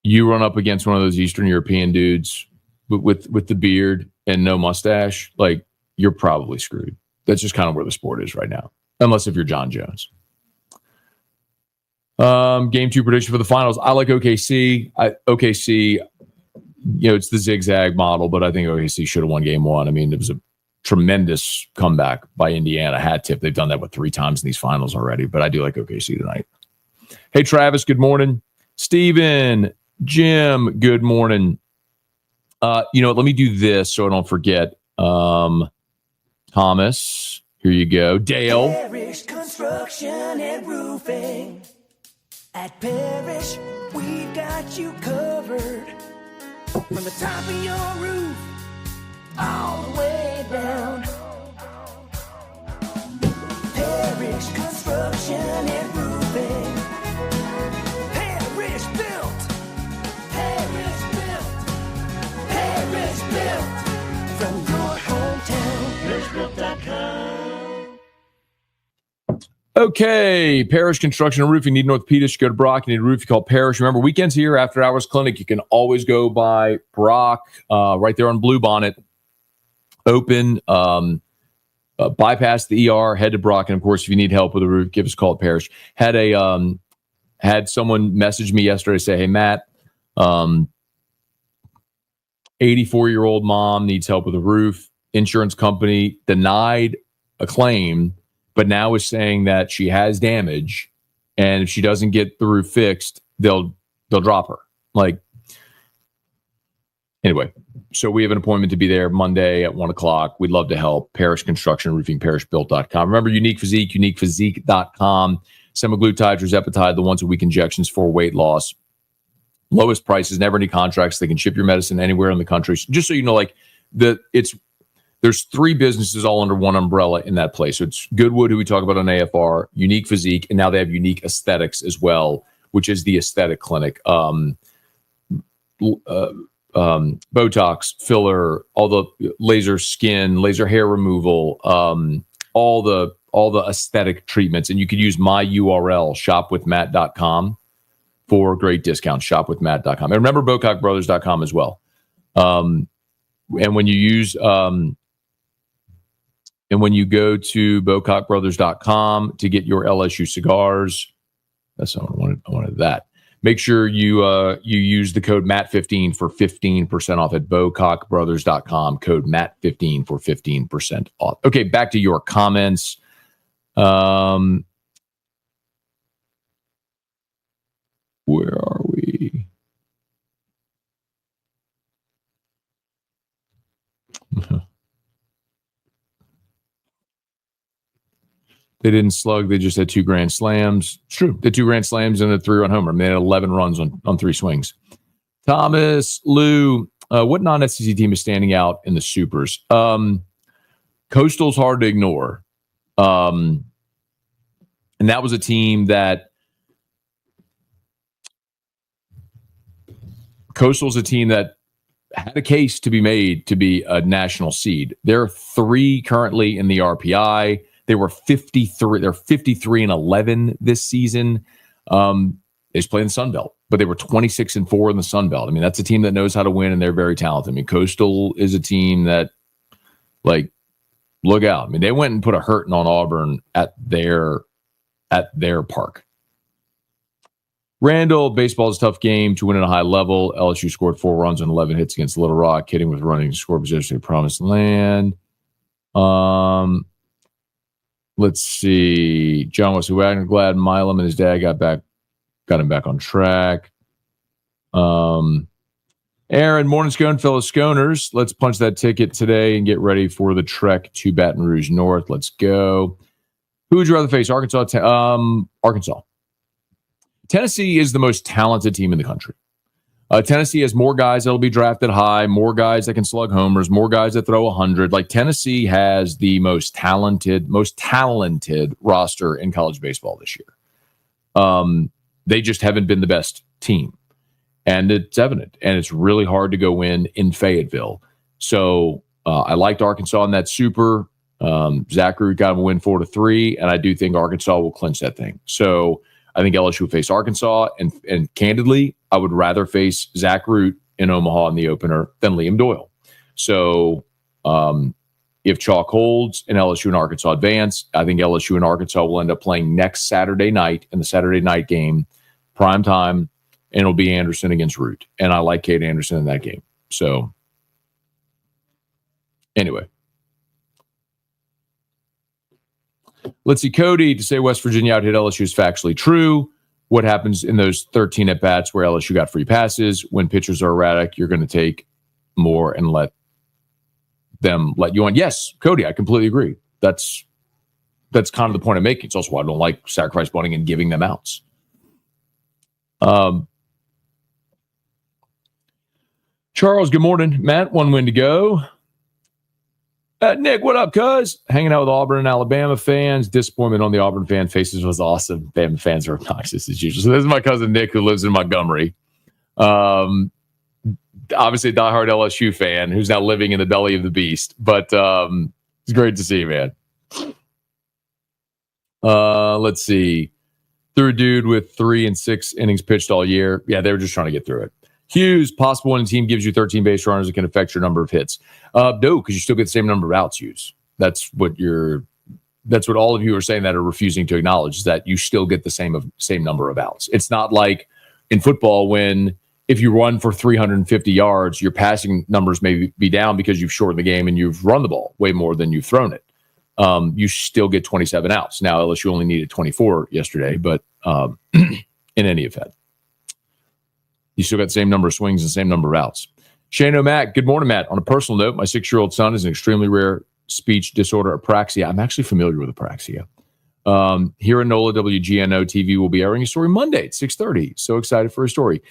You run up against one of those Eastern European dudes with the beard and no mustache, like you're probably screwed. That's just kind of where the sport is right now, unless if you're John Jones. Game 2 prediction for the finals. I like OKC. OKC, it's the zigzag model, but I think OKC should have won game 1. I mean, it was a tremendous comeback by Indiana. Hat tip. They've done that 3 times in these finals already, but I do like OKC tonight. Hey, Travis, good morning. Steven, Jim, good morning. Let me do this so I don't forget. Thomas, here you go. Dale. Parish Construction and Roofing. At Parish, we've got you covered. From the top of your roof, all the way down. Parish Construction and Roofing. Parish built. Parish built. Parish built. From your hometown. ParishBuilt.com. Okay, Parish Construction and Roofing. Need an orthopedist, go to Brock. You need a roof, you call Parish. Remember, weekends here, after hours clinic. You can always go by Brock, right there on Bluebonnet. Open, bypass the ER, head to Brock. And of course, if you need help with a roof, give us a call at Parish. Had someone message me yesterday, say, hey, Matt, 84-year-old mom needs help with a roof. Insurance company denied a claim, but now is saying that she has damage, and if she doesn't get the roof fixed, they'll drop her. Anyway, so we have an appointment to be there Monday at 1:00. We'd love to help. Parish Construction Roofing, ParishBuilt.com. Remember, Unique Physique, UniquePhysique.com. Semaglutide, tirzepatide, the once-a-week injections for weight loss. Lowest prices, never any contracts. They can ship your medicine anywhere in the country. So just so you know, there's 3 businesses all under one umbrella in that place. So it's Goodwood, who we talk about on AFR, Unique Physique, and now they have Unique Aesthetics as well, which is the aesthetic clinic. Botox, filler, all the laser skin, laser hair removal, all the aesthetic treatments. And you could use my URL, shopwithmatt.com, for great discounts, shopwithmatt.com. And remember bocockbrothers.com as well. And when you use and when you go to bocockbrothers.com to get your LSU cigars, that's what I wanted that. Make sure you use the code MATT15 for 15% off at bocockbrothers.com. Code MATT15 for 15% off. Okay, back to your comments. Where are we? They didn't slug. They just had 2 grand slams. It's true. The 2 grand slams and the 3-run homer. They had 11 runs on 3 swings. Thomas, Lou, what non-SEC team is standing out in the supers? Coastal's hard to ignore. And that was a team that Coastal's a team that had a case to be made to be a national seed. There are 3 currently in the RPI. They were 53. They're 53-11 this season. They just play in the Sun Belt, but they were 26-4 in the Sun Belt. I mean, that's a team that knows how to win, and they're very talented. I mean, Coastal is a team that, like, look out. I mean, they went and put a hurting on Auburn at their park. Randall, baseball is a tough game to win at a high level. LSU scored 4 runs on 11 hits against Little Rock, hitting with running score position to promised land. Let's see. John Wesley Wagner, glad Milam and his dad got him back on track. Aaron, morning Scone, fellow Sconers. Let's punch that ticket today and get ready for the trek to Baton Rouge North. Let's go. Who would you rather face? Arkansas. Arkansas. Tennessee is the most talented team in the country. Tennessee has more guys that will be drafted high, more guys that can slug homers, more guys that throw 100. Like, Tennessee has the most talented roster in college baseball this year. They just haven't been the best team, and it's evident. And it's really hard to go in Fayetteville. So I liked Arkansas in that super. Zach Root got him a win 4-3, and I do think Arkansas will clinch that thing. So I think LSU will face Arkansas, and candidly, I would rather face Zach Root in Omaha in the opener than Liam Doyle. So if chalk holds and LSU and Arkansas advance, I think LSU and Arkansas will end up playing next Saturday night in the Saturday night game, prime time, and it'll be Anderson against Root. And I like Cade Anderson in that game. So anyway. Let's see, Cody, to say West Virginia out hit LSU is factually true. What happens in those 13 at-bats where LSU got free passes? When pitchers are erratic, you're going to take more and let them let you on. Yes, Cody, I completely agree. That's kind of the point I'm making. It's also why I don't like sacrifice bunting and giving them outs. Charles, good morning. Matt, 1 win to go. Nick, what up, cuz? Hanging out with Auburn and Alabama fans. Disappointment on the Auburn fan faces was awesome. Bama fans are obnoxious as usual. So this is my cousin Nick, who lives in Montgomery. Obviously a diehard LSU fan who's now living in the belly of the beast. But it's great to see you, man. Let's see. Threw a dude with 3 and 6 innings pitched all year. Yeah, they were just trying to get through it. Hughes, possible winning team gives you 13 base runners. It can affect your number of hits. No, because you still get the same number of outs, Hughes. That's what all of you are saying that are refusing to acknowledge, is that you still get the same number of outs. It's not like in football when if you run for 350 yards, your passing numbers may be down because you've shortened the game and you've run the ball way more than you've thrown it. You still get 27 outs. Now, LSU only needed 24 yesterday, but in any event, you still got the same number of swings and the same number of outs. Shane O'Mac, good morning, Matt. On a personal note, my 6-year-old son is an extremely rare speech disorder, apraxia. I'm actually familiar with apraxia. Here in NOLA, WGNO TV will be airing a story Monday at 6:30. So excited for a story.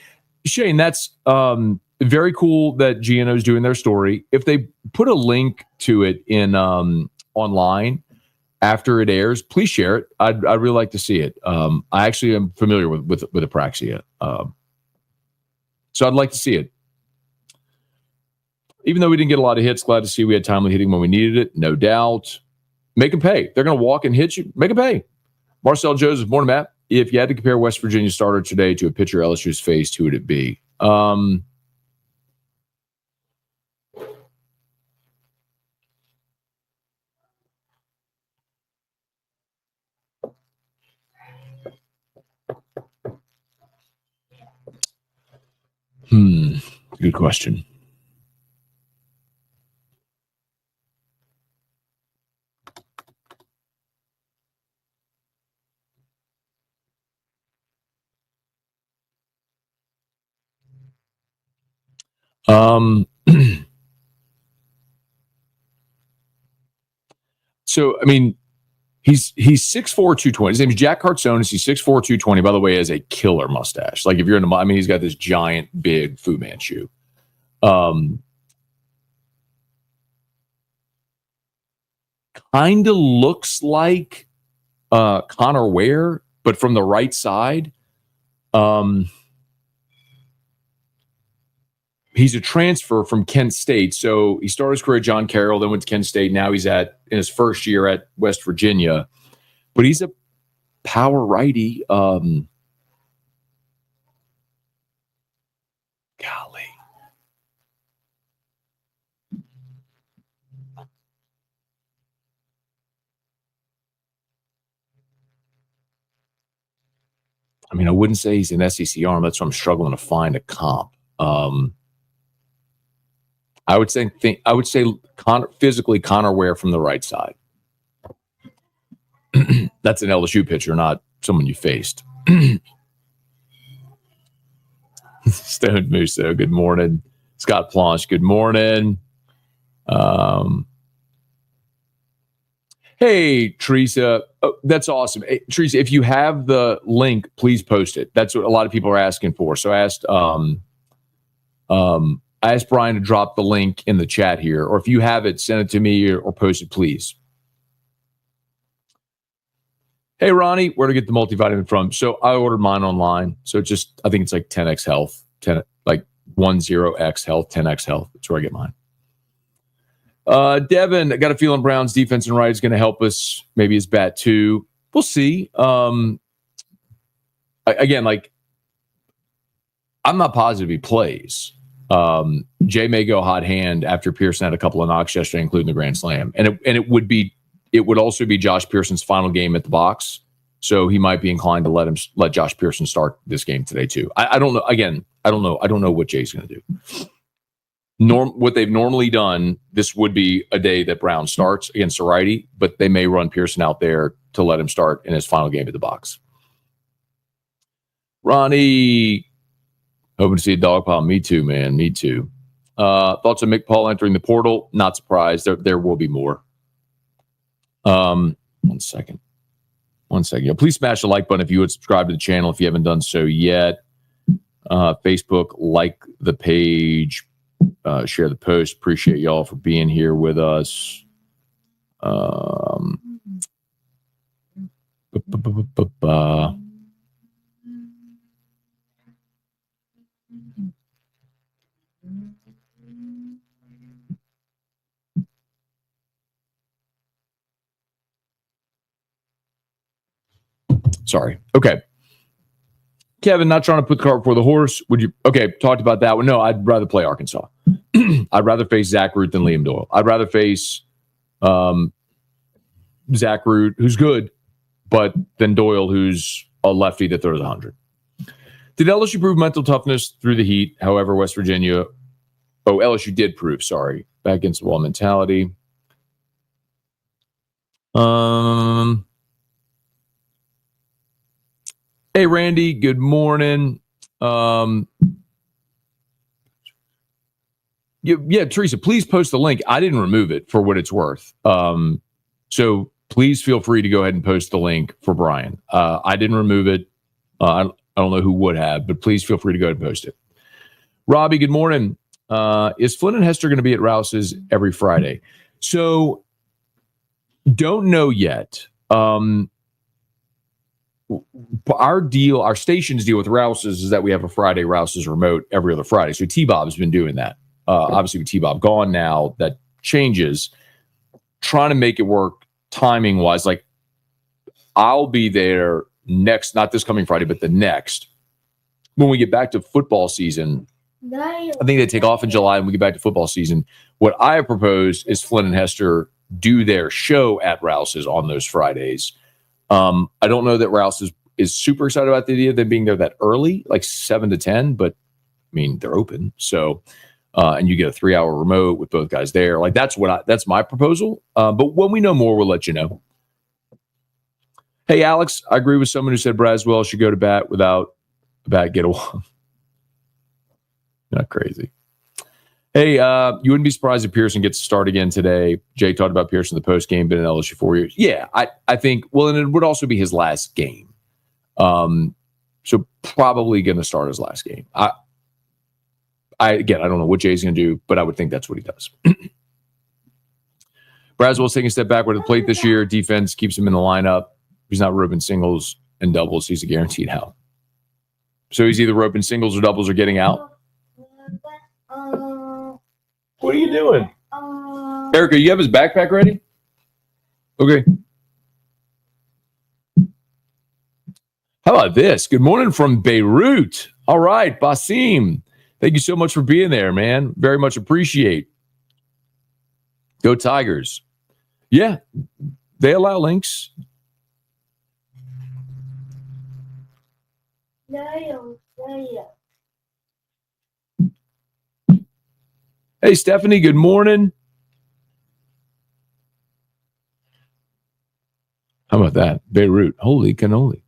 Shane, that's very cool that GNO is doing their story. If they put a link to it in online after it airs, please share it. I'd really like to see it. I actually am familiar with apraxia. So I'd like to see it. Even though we didn't get a lot of hits, glad to see we had timely hitting when we needed it. No doubt. Make them pay. They're going to walk and hit you. Make them pay. Marcel Joseph, morning, Matt. If you had to compare West Virginia starter today to a pitcher LSU's faced, who would it be? Good question. So, I mean, he's 6'4", 220. His name is Jack Hartsonis. He's 6'4", 220. By the way, has a killer mustache. Like, if you're in the, I mean, he's got this giant, big Fu Manchu. Kind of looks like Connor Ware, but from the right side. He's a transfer from Kent State. So he started his career at John Carroll, then went to Kent State. Now he's in his first year at West Virginia. But he's a power righty. Golly. I mean, I wouldn't say he's an SEC arm. That's why I'm struggling to find a comp. I would say physically Connor Ware from the right side. That's an LSU pitcher, not someone you faced. Stone Musso, good morning. Scott Planche, good morning. Hey, Teresa. Oh, that's awesome. Hey, Teresa, if you have the link, please post it. That's what a lot of people are asking for. So I asked Brian to drop the link in the chat here, or if you have it, send it to me or post it, please. Hey, Ronnie, where to get the multivitamin from? So I ordered mine online. So I think it's like 10x Health, 10x Health, 10x Health. That's where I get mine. Devin, I got a feeling Brown's defense and right is going to help us. Maybe his bat too. We'll see. Again, I'm not positive he plays. Jay may go hot hand after Pearson had a couple of knocks yesterday, including the grand slam, and it would also be Josh Pearson's final game at the box, so he might be inclined to let Josh Pearson start this game today too. I don't know. Again, I don't know. I don't know what Jay's going to do. What they've normally done, this would be a day that Brown starts against a righty, but they may run Pearson out there to let him start in his final game at the box. Ronnie, hoping to see a dog pile. Me too, man. Me too. Thoughts on Mick Paul entering the portal? Not surprised. There will be more. 1 second. Please smash the like button if you would subscribe to the channel if you haven't done so yet. Facebook, like the page, share the post. Appreciate y'all for being here with us. Sorry. Okay. Kevin, not trying to put the cart before the horse. Would you? Okay, talked about that one. No, I'd rather play Arkansas. I'd rather face Zach Root than Liam Doyle. I'd rather face Zach Root, who's good, but than Doyle, who's a lefty that throws 100. Did LSU prove mental toughness through the heat? However, West Virginia, LSU did prove, back against the wall mentality. Hey, Randy, good morning. Yeah, Teresa, please post the link. I didn't remove it for what it's worth. So please feel free to go ahead and post the link for Brian. I didn't remove it. I don't know who would have, but please feel free to go ahead and post it. Robbie, good morning. Is Flynn and Hester going to be at Rouse's every Friday? So don't know yet. Our station's deal with Rouse's is that we have a Friday Rouse's remote every other Friday. So T-Bob's been doing that. Obviously with T-Bob gone now, that changes. Trying to make it work timing wise. Like I'll be there next, not this coming Friday, but the next. When we get back to football season, I think they take off in July and we get back to football season. What I have proposed is Flynn and Hester do their show at Rouse's on those Fridays. I don't know that Rouse is super excited about the idea of them being there that early, like 7 to 10, but I mean, they're open. So, and you get a 3-hour remote with both guys there. Like that's my proposal. But when we know more, we'll let you know. Hey, Alex, I agree with someone who said Braswell should go to bat without a bat get a walk. Not crazy. Hey, you wouldn't be surprised if Pearson gets to start again today. Jay talked about Pearson in the post game, been in LSU 4 years. Yeah, I think, well, and it would also be his last game. So probably going to start his last game. Again, I don't know what Jay's going to do, but I would think that's what he does. Braswell's taking a step backward at the plate this year. Defense keeps him in the lineup. He's not roping singles and doubles. He's a guaranteed out. So he's either roping singles or doubles or getting out. What are you doing? Erica, you have his backpack ready? Okay. How about this? Good morning from Beirut. All right, Basim. Thank you so much for being there, man. Very much appreciate. Go Tigers. Yeah, they allow links. Hey, Stephanie, good morning. How about that? Beirut. Holy cannoli.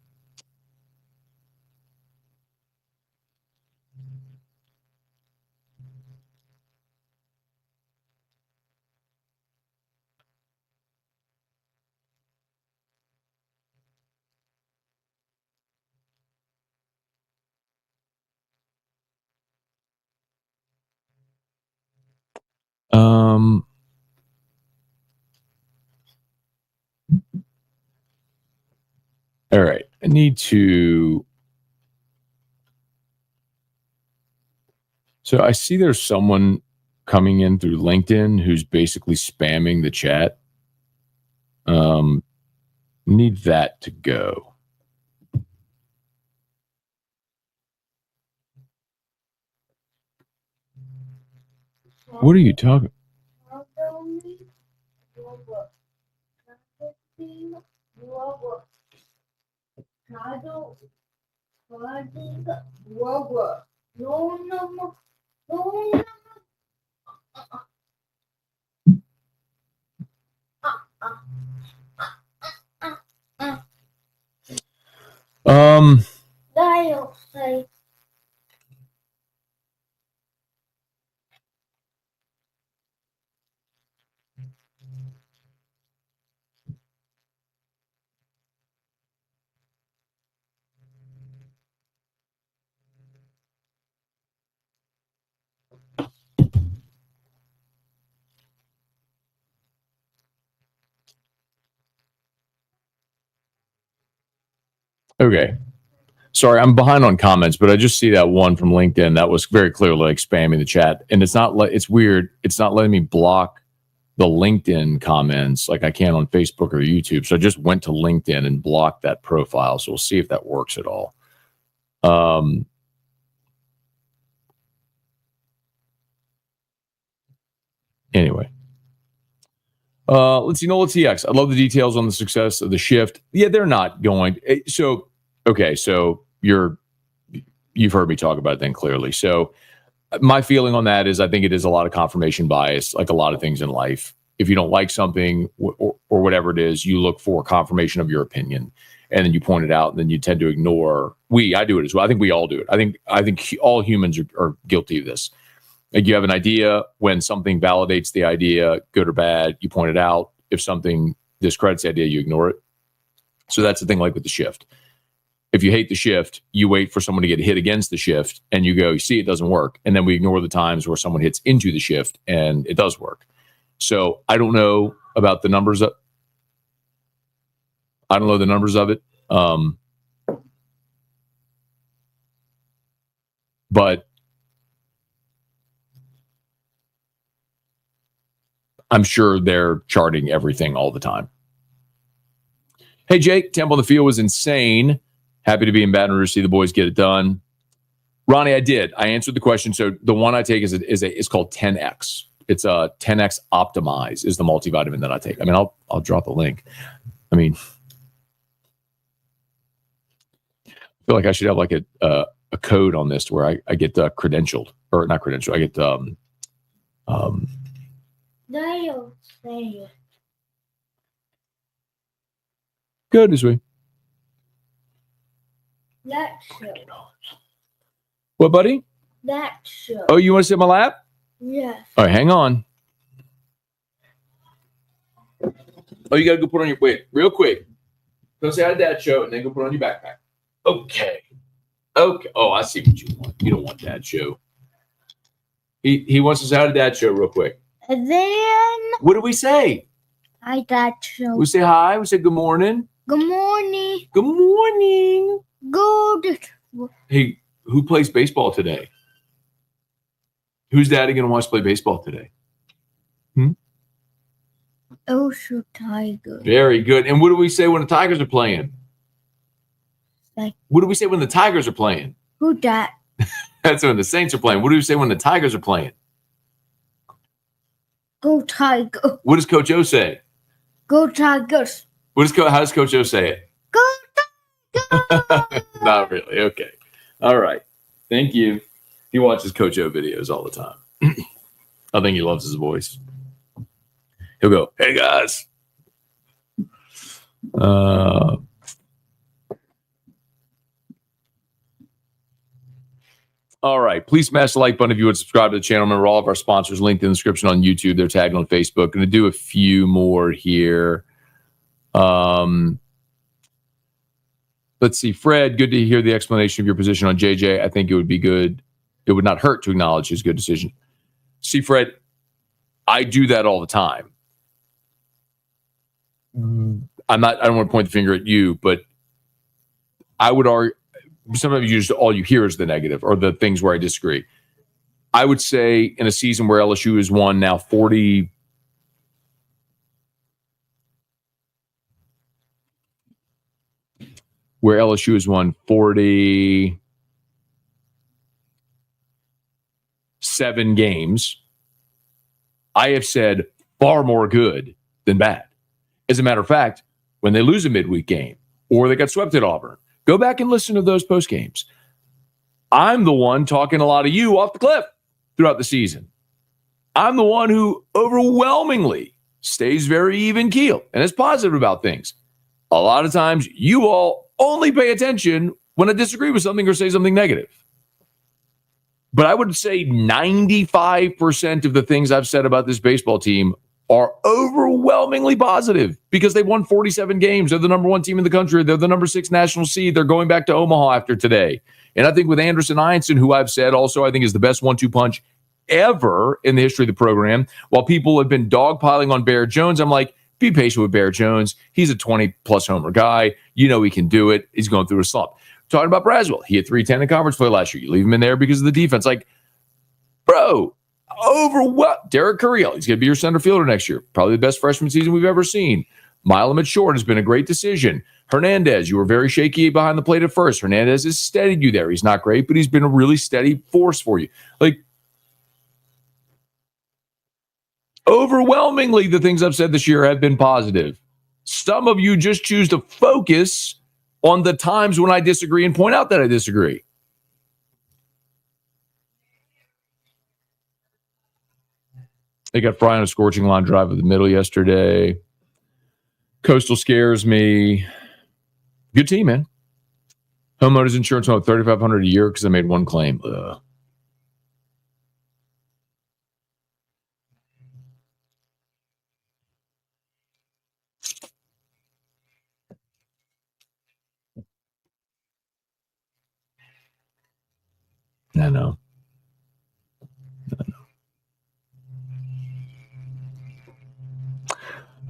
All right. I need to. So I see there's someone coming in through LinkedIn who's basically spamming the chat. Need that to go. What are you talking? Okay. Sorry, I'm behind on comments, but I just see that one from LinkedIn that was very clearly like spamming the chat. And it's weird. It's not letting me block the LinkedIn comments like I can on Facebook or YouTube. So I just went to LinkedIn and blocked that profile. So we'll see if that works at all. Anyway. Let's see. NOLA TX. I love the details on the success of the shift. Yeah, they're not going. So, okay. So you've heard me talk about it then clearly. So my feeling on that is I think it is a lot of confirmation bias, like a lot of things in life. If you don't like something or whatever it is, you look for confirmation of your opinion, and then you point it out, and then you tend to ignore. I do it as well. I think we all do it. I think all humans are guilty of this. Like you have an idea, when something validates the idea, good or bad, you point it out. If something discredits the idea, you ignore it. So that's the thing like with the shift. If you hate the shift, you wait for someone to get hit against the shift and you go, you see, it doesn't work. And then we ignore the times where someone hits into the shift and it does work. So I don't know about the numbers. I don't know the numbers of it. But I'm sure they're charting everything all the time. Hey, Jake, tempo on the field was insane. Happy to be in Baton Rouge, see the boys get it done. Ronnie, I did. I answered the question. So the one I take is called 10X. It's a 10X Optimize is the multivitamin that I take. I mean, I'll drop a link. I mean, I feel like I should have like a code on this to where I get credentialed, or not credentialed. I get good this way. That show. What, buddy? That show. Oh, you want to sit in my lap? Yes. All right, hang on. Oh, you got to go put on your, wait, real quick. Go say hi to Dad show and then go put on your backpack. Okay. Oh, I see what you want. You don't want Dad show. He wants to say hi to Dad show real quick. And then What do we say? I Dad show. We say hi. We say good morning. Good morning. Good morning. Good. Hey, who plays baseball today? Who's Daddy going to watch play baseball today? LSU Tiger. Very good. And what do we say when the Tigers are playing? Like, What do we say when the Tigers are playing? who that? That's when the Saints are playing. What do you say when the Tigers are playing? Go Tiger. What does Coach O say? Go Tigers. How does Coach O say it? Go Tigers. Not really. Okay. All right. Thank you. He watches Coach O videos all the time. I think he loves his voice. He'll go, "Hey guys." All right. Please smash the like button if you would subscribe to the channel. Remember, all of our sponsors linked in the description on YouTube. They're tagged on Facebook. Going to do a few more here. Let's see. Fred, good to hear the explanation of your position on JJ. I think it would be good. It would not hurt to acknowledge his good decision. See, Fred, I do that all the time. I don't want to point the finger at you, but I would argue sometimes you just all you hear is the negative or the things where I disagree. I would say in a season where LSU has won now 40, where LSU has won 47 games, I have said far more good than bad. As a matter of fact, when they lose a midweek game or they got swept at Auburn, go back and listen to those post games. I'm the one talking a lot of you off the cliff throughout the season. I'm the one who overwhelmingly stays very even keel and is positive about things. A lot of times you all only pay attention when I disagree with something or say something negative. But I would say 95% of the things I've said about this baseball team are overwhelmingly positive because they won 47 games. They're the number one team in the country. They're the number 6 national seed. They're going back to Omaha after today. And I think with Anderson Ianson, who I've said also I think is the best 1-2 punch ever in the history of the program, while people have been dogpiling on Bear Jones, I'm like, be patient with Bear Jones. He's a 20-plus homer guy. You know he can do it. He's going through a slump. Talking about Braswell, he had 310 in conference play last year. You leave him in there because of the defense. Like, bro, Derek Carriel, he's going to be your center fielder next year. Probably the best freshman season we've ever seen. Milam at short has been a great decision. Hernandez, you were very shaky behind the plate at first. Hernandez has steadied you there. He's not great, but he's been a really steady force for you. Like, overwhelmingly, the things I've said this year have been positive. Some of you just choose to focus on the times when I disagree and point out that I disagree. They got Fry on a scorching line drive of the middle yesterday. Coastal scares me. Good team, man. Homeowners insurance on $3,500 a year because I made one claim. Ugh. I know.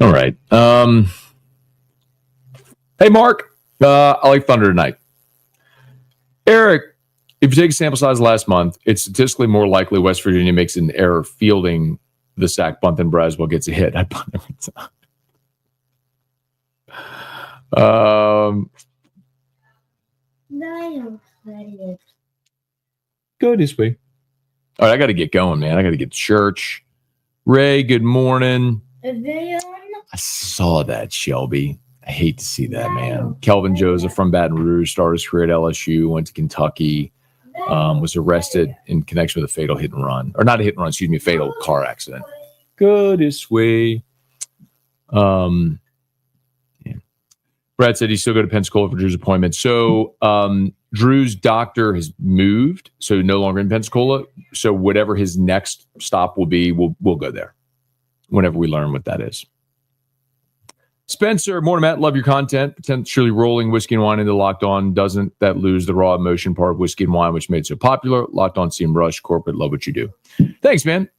All right. Hey, Mark. I like Thunder tonight. Eric, if you take a sample size last month, it's statistically more likely West Virginia makes an error fielding the sack bunt than Braswell gets a hit. I bunt every time. Go this way. All right, I got to get going, man. I got to get to church. Ray, good morning. I saw that, Shelby. I hate to see that, man. Kelvin Joseph from Baton Rouge started his career at LSU, went to Kentucky, was arrested in connection with a fatal hit and run. Or not a hit and run, excuse me, a fatal car accident. Go this way. Yeah. Brad said he's still going to Pensacola for Drew's appointment. So Drew's doctor has moved, so no longer in Pensacola. So whatever his next stop will be, we'll go there whenever we learn what that is. Spencer, morning, Matt. Love your content. Potentially rolling whiskey and wine into Locked On. Doesn't that lose the raw emotion part of whiskey and wine, which made it so popular? Locked On seem rushed. Corporate, love what you do. Thanks, man.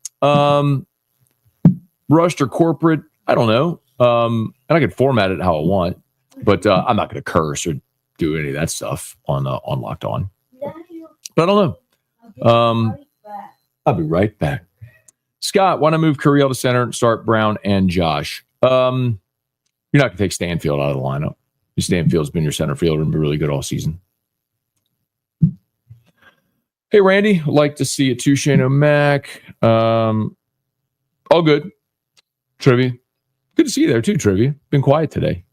Rushed or corporate, I don't know. And I can format it how I want, but I'm not going to curse or do any of that stuff on Locked On. But I don't know. I'll be right back. Scott, why not move Carriel to center and start Brown and Josh? You're not going to take Stanfield out of the lineup. Stanfield's been your center fielder and been really good all season. Hey, Randy, like to see a Touche No Mac. All good. Trivia. Good to see you there, too, Trivia. Been quiet today.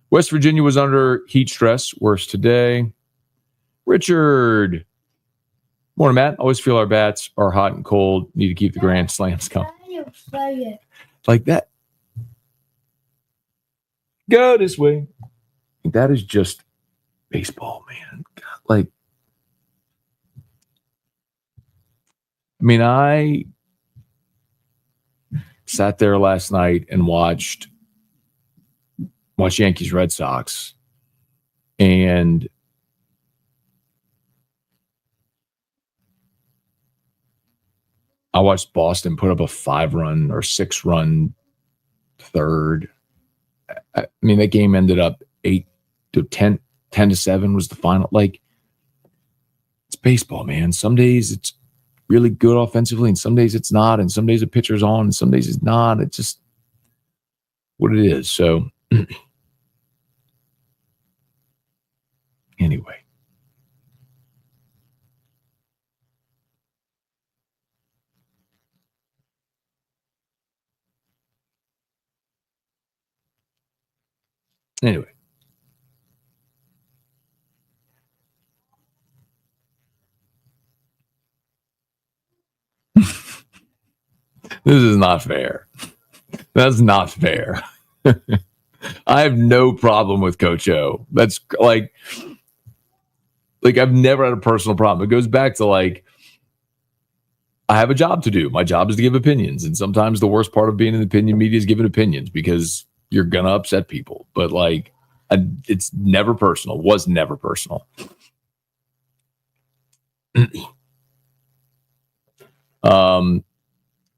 West Virginia was under heat stress. Worse today. Richard. Morning, Matt. Always feel our bats are hot and cold. Need to keep the grand slams coming. Like that. Go this way. That is just baseball, man. Like, I mean, I sat there last night and watched Yankees Red Sox, and I watched Boston put up a 5-run or 6-run third. I mean, that game ended up 8-10, 10-7 was the final. Like, it's baseball, man. Some days it's really good offensively, and some days it's not, and some days a pitcher's on, and some days it's not. It's just what it is. So, anyway. Anyway. This is not fair. That's not fair. I have no problem with Coach O. That's like I've never had a personal problem. It goes back to like, I have a job to do. My job is to give opinions. And sometimes the worst part of being in the opinion media is giving opinions because you're going to upset people. But like, it's never personal. Was never personal.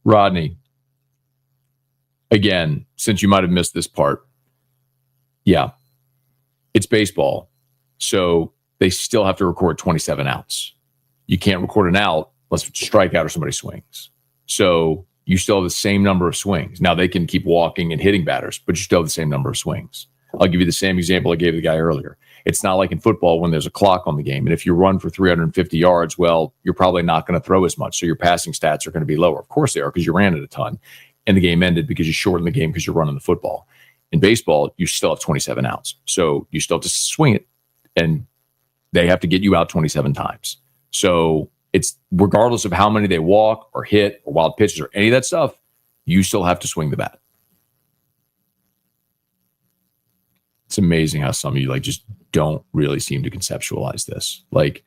Rodney, again, since you might have missed this part, yeah, it's baseball. So they still have to record 27 outs. You can't record an out unless it's a strikeout or somebody swings. So you still have the same number of swings. Now they can keep walking and hitting batters, but you still have the same number of swings. I'll give you the same example I gave the guy earlier. It's not like in football when there's a clock on the game. And if you run for 350 yards, well, you're probably not going to throw as much. So your passing stats are going to be lower. Of course they are, because you ran it a ton. And the game ended because you shortened the game because you're running the football. In baseball, you still have 27 outs. So you still have to swing it. And they have to get you out 27 times. So it's regardless of how many they walk or hit or wild pitches or any of that stuff, you still have to swing the bat. It's amazing how some of you like just don't really seem to conceptualize this. Like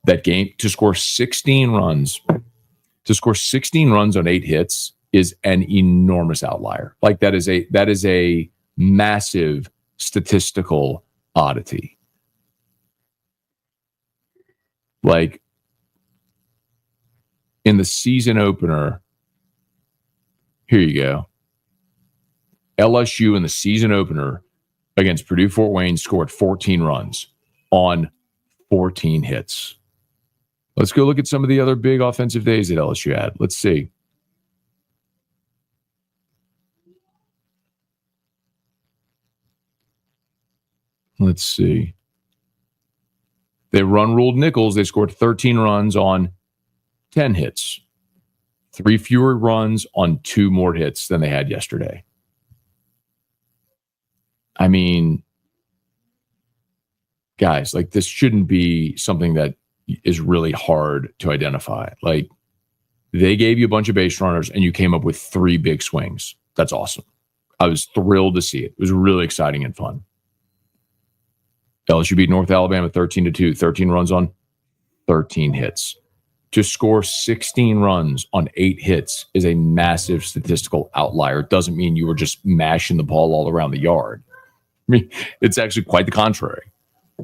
that game to score 16 runs on 8 hits is an enormous outlier. Like that is a massive statistical oddity. Like in the season opener, here you go. LSU in the season opener against Purdue Fort Wayne scored 14 runs on 14 hits. Let's go look at some of the other big offensive days that LSU had. Let's see. They ruled Nichols. They scored 13 runs on 10 hits. 3 fewer runs on 2 more hits than they had yesterday. I mean, guys, like this shouldn't be something that is really hard to identify. Like they gave you a bunch of base runners and you came up with 3 big swings. That's awesome. I was thrilled to see it. It was really exciting and fun. LSU beat North Alabama 13-2, 13 runs on 13 hits. To score 16 runs on 8 hits is a massive statistical outlier. It doesn't mean you were just mashing the ball all around the yard. I mean, it's actually quite the contrary.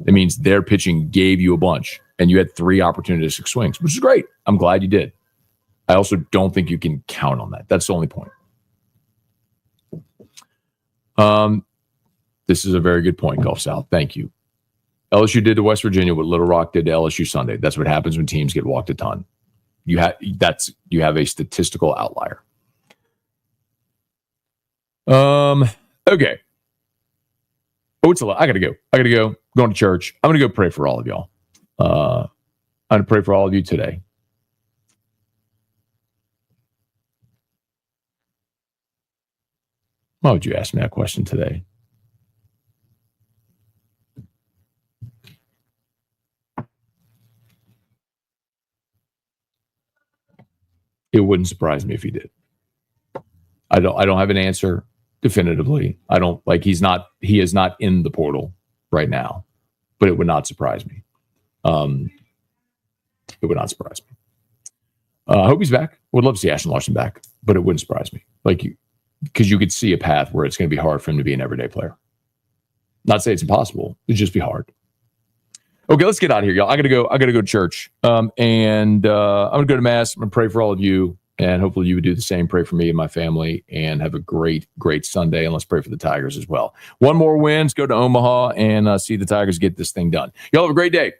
It means their pitching gave you a bunch, and you had 3 opportunistic swings, which is great. I'm glad you did. I also don't think you can count on that. That's the only point. This is a very good point, Gulf South. Thank you. LSU did to West Virginia what Little Rock did to LSU Sunday. That's what happens when teams get walked a ton. You have a statistical outlier. Okay. Oh, it's a lot. I gotta go. Going to church. I'm gonna go pray for all of y'all. I'm going to pray for all of you today. Why would you ask me that question today? It wouldn't surprise me if he did. I don't have an answer definitively. I don't like he is not in the portal right now, but it would not surprise me. It would not surprise me. I hope he's back. Would love to see Ashton Larson back, but it wouldn't surprise me. Because you could see a path where it's going to be hard for him to be an everyday player. Not to say it's impossible. It'd just be hard. Okay, let's get out of here, y'all. I gotta go to church. And I'm gonna go to mass. I'm gonna pray for all of you, and hopefully you would do the same. Pray for me and my family, and have a great, great Sunday. And let's pray for the Tigers as well. One more win. Let's go to Omaha and see the Tigers get this thing done. Y'all have a great day.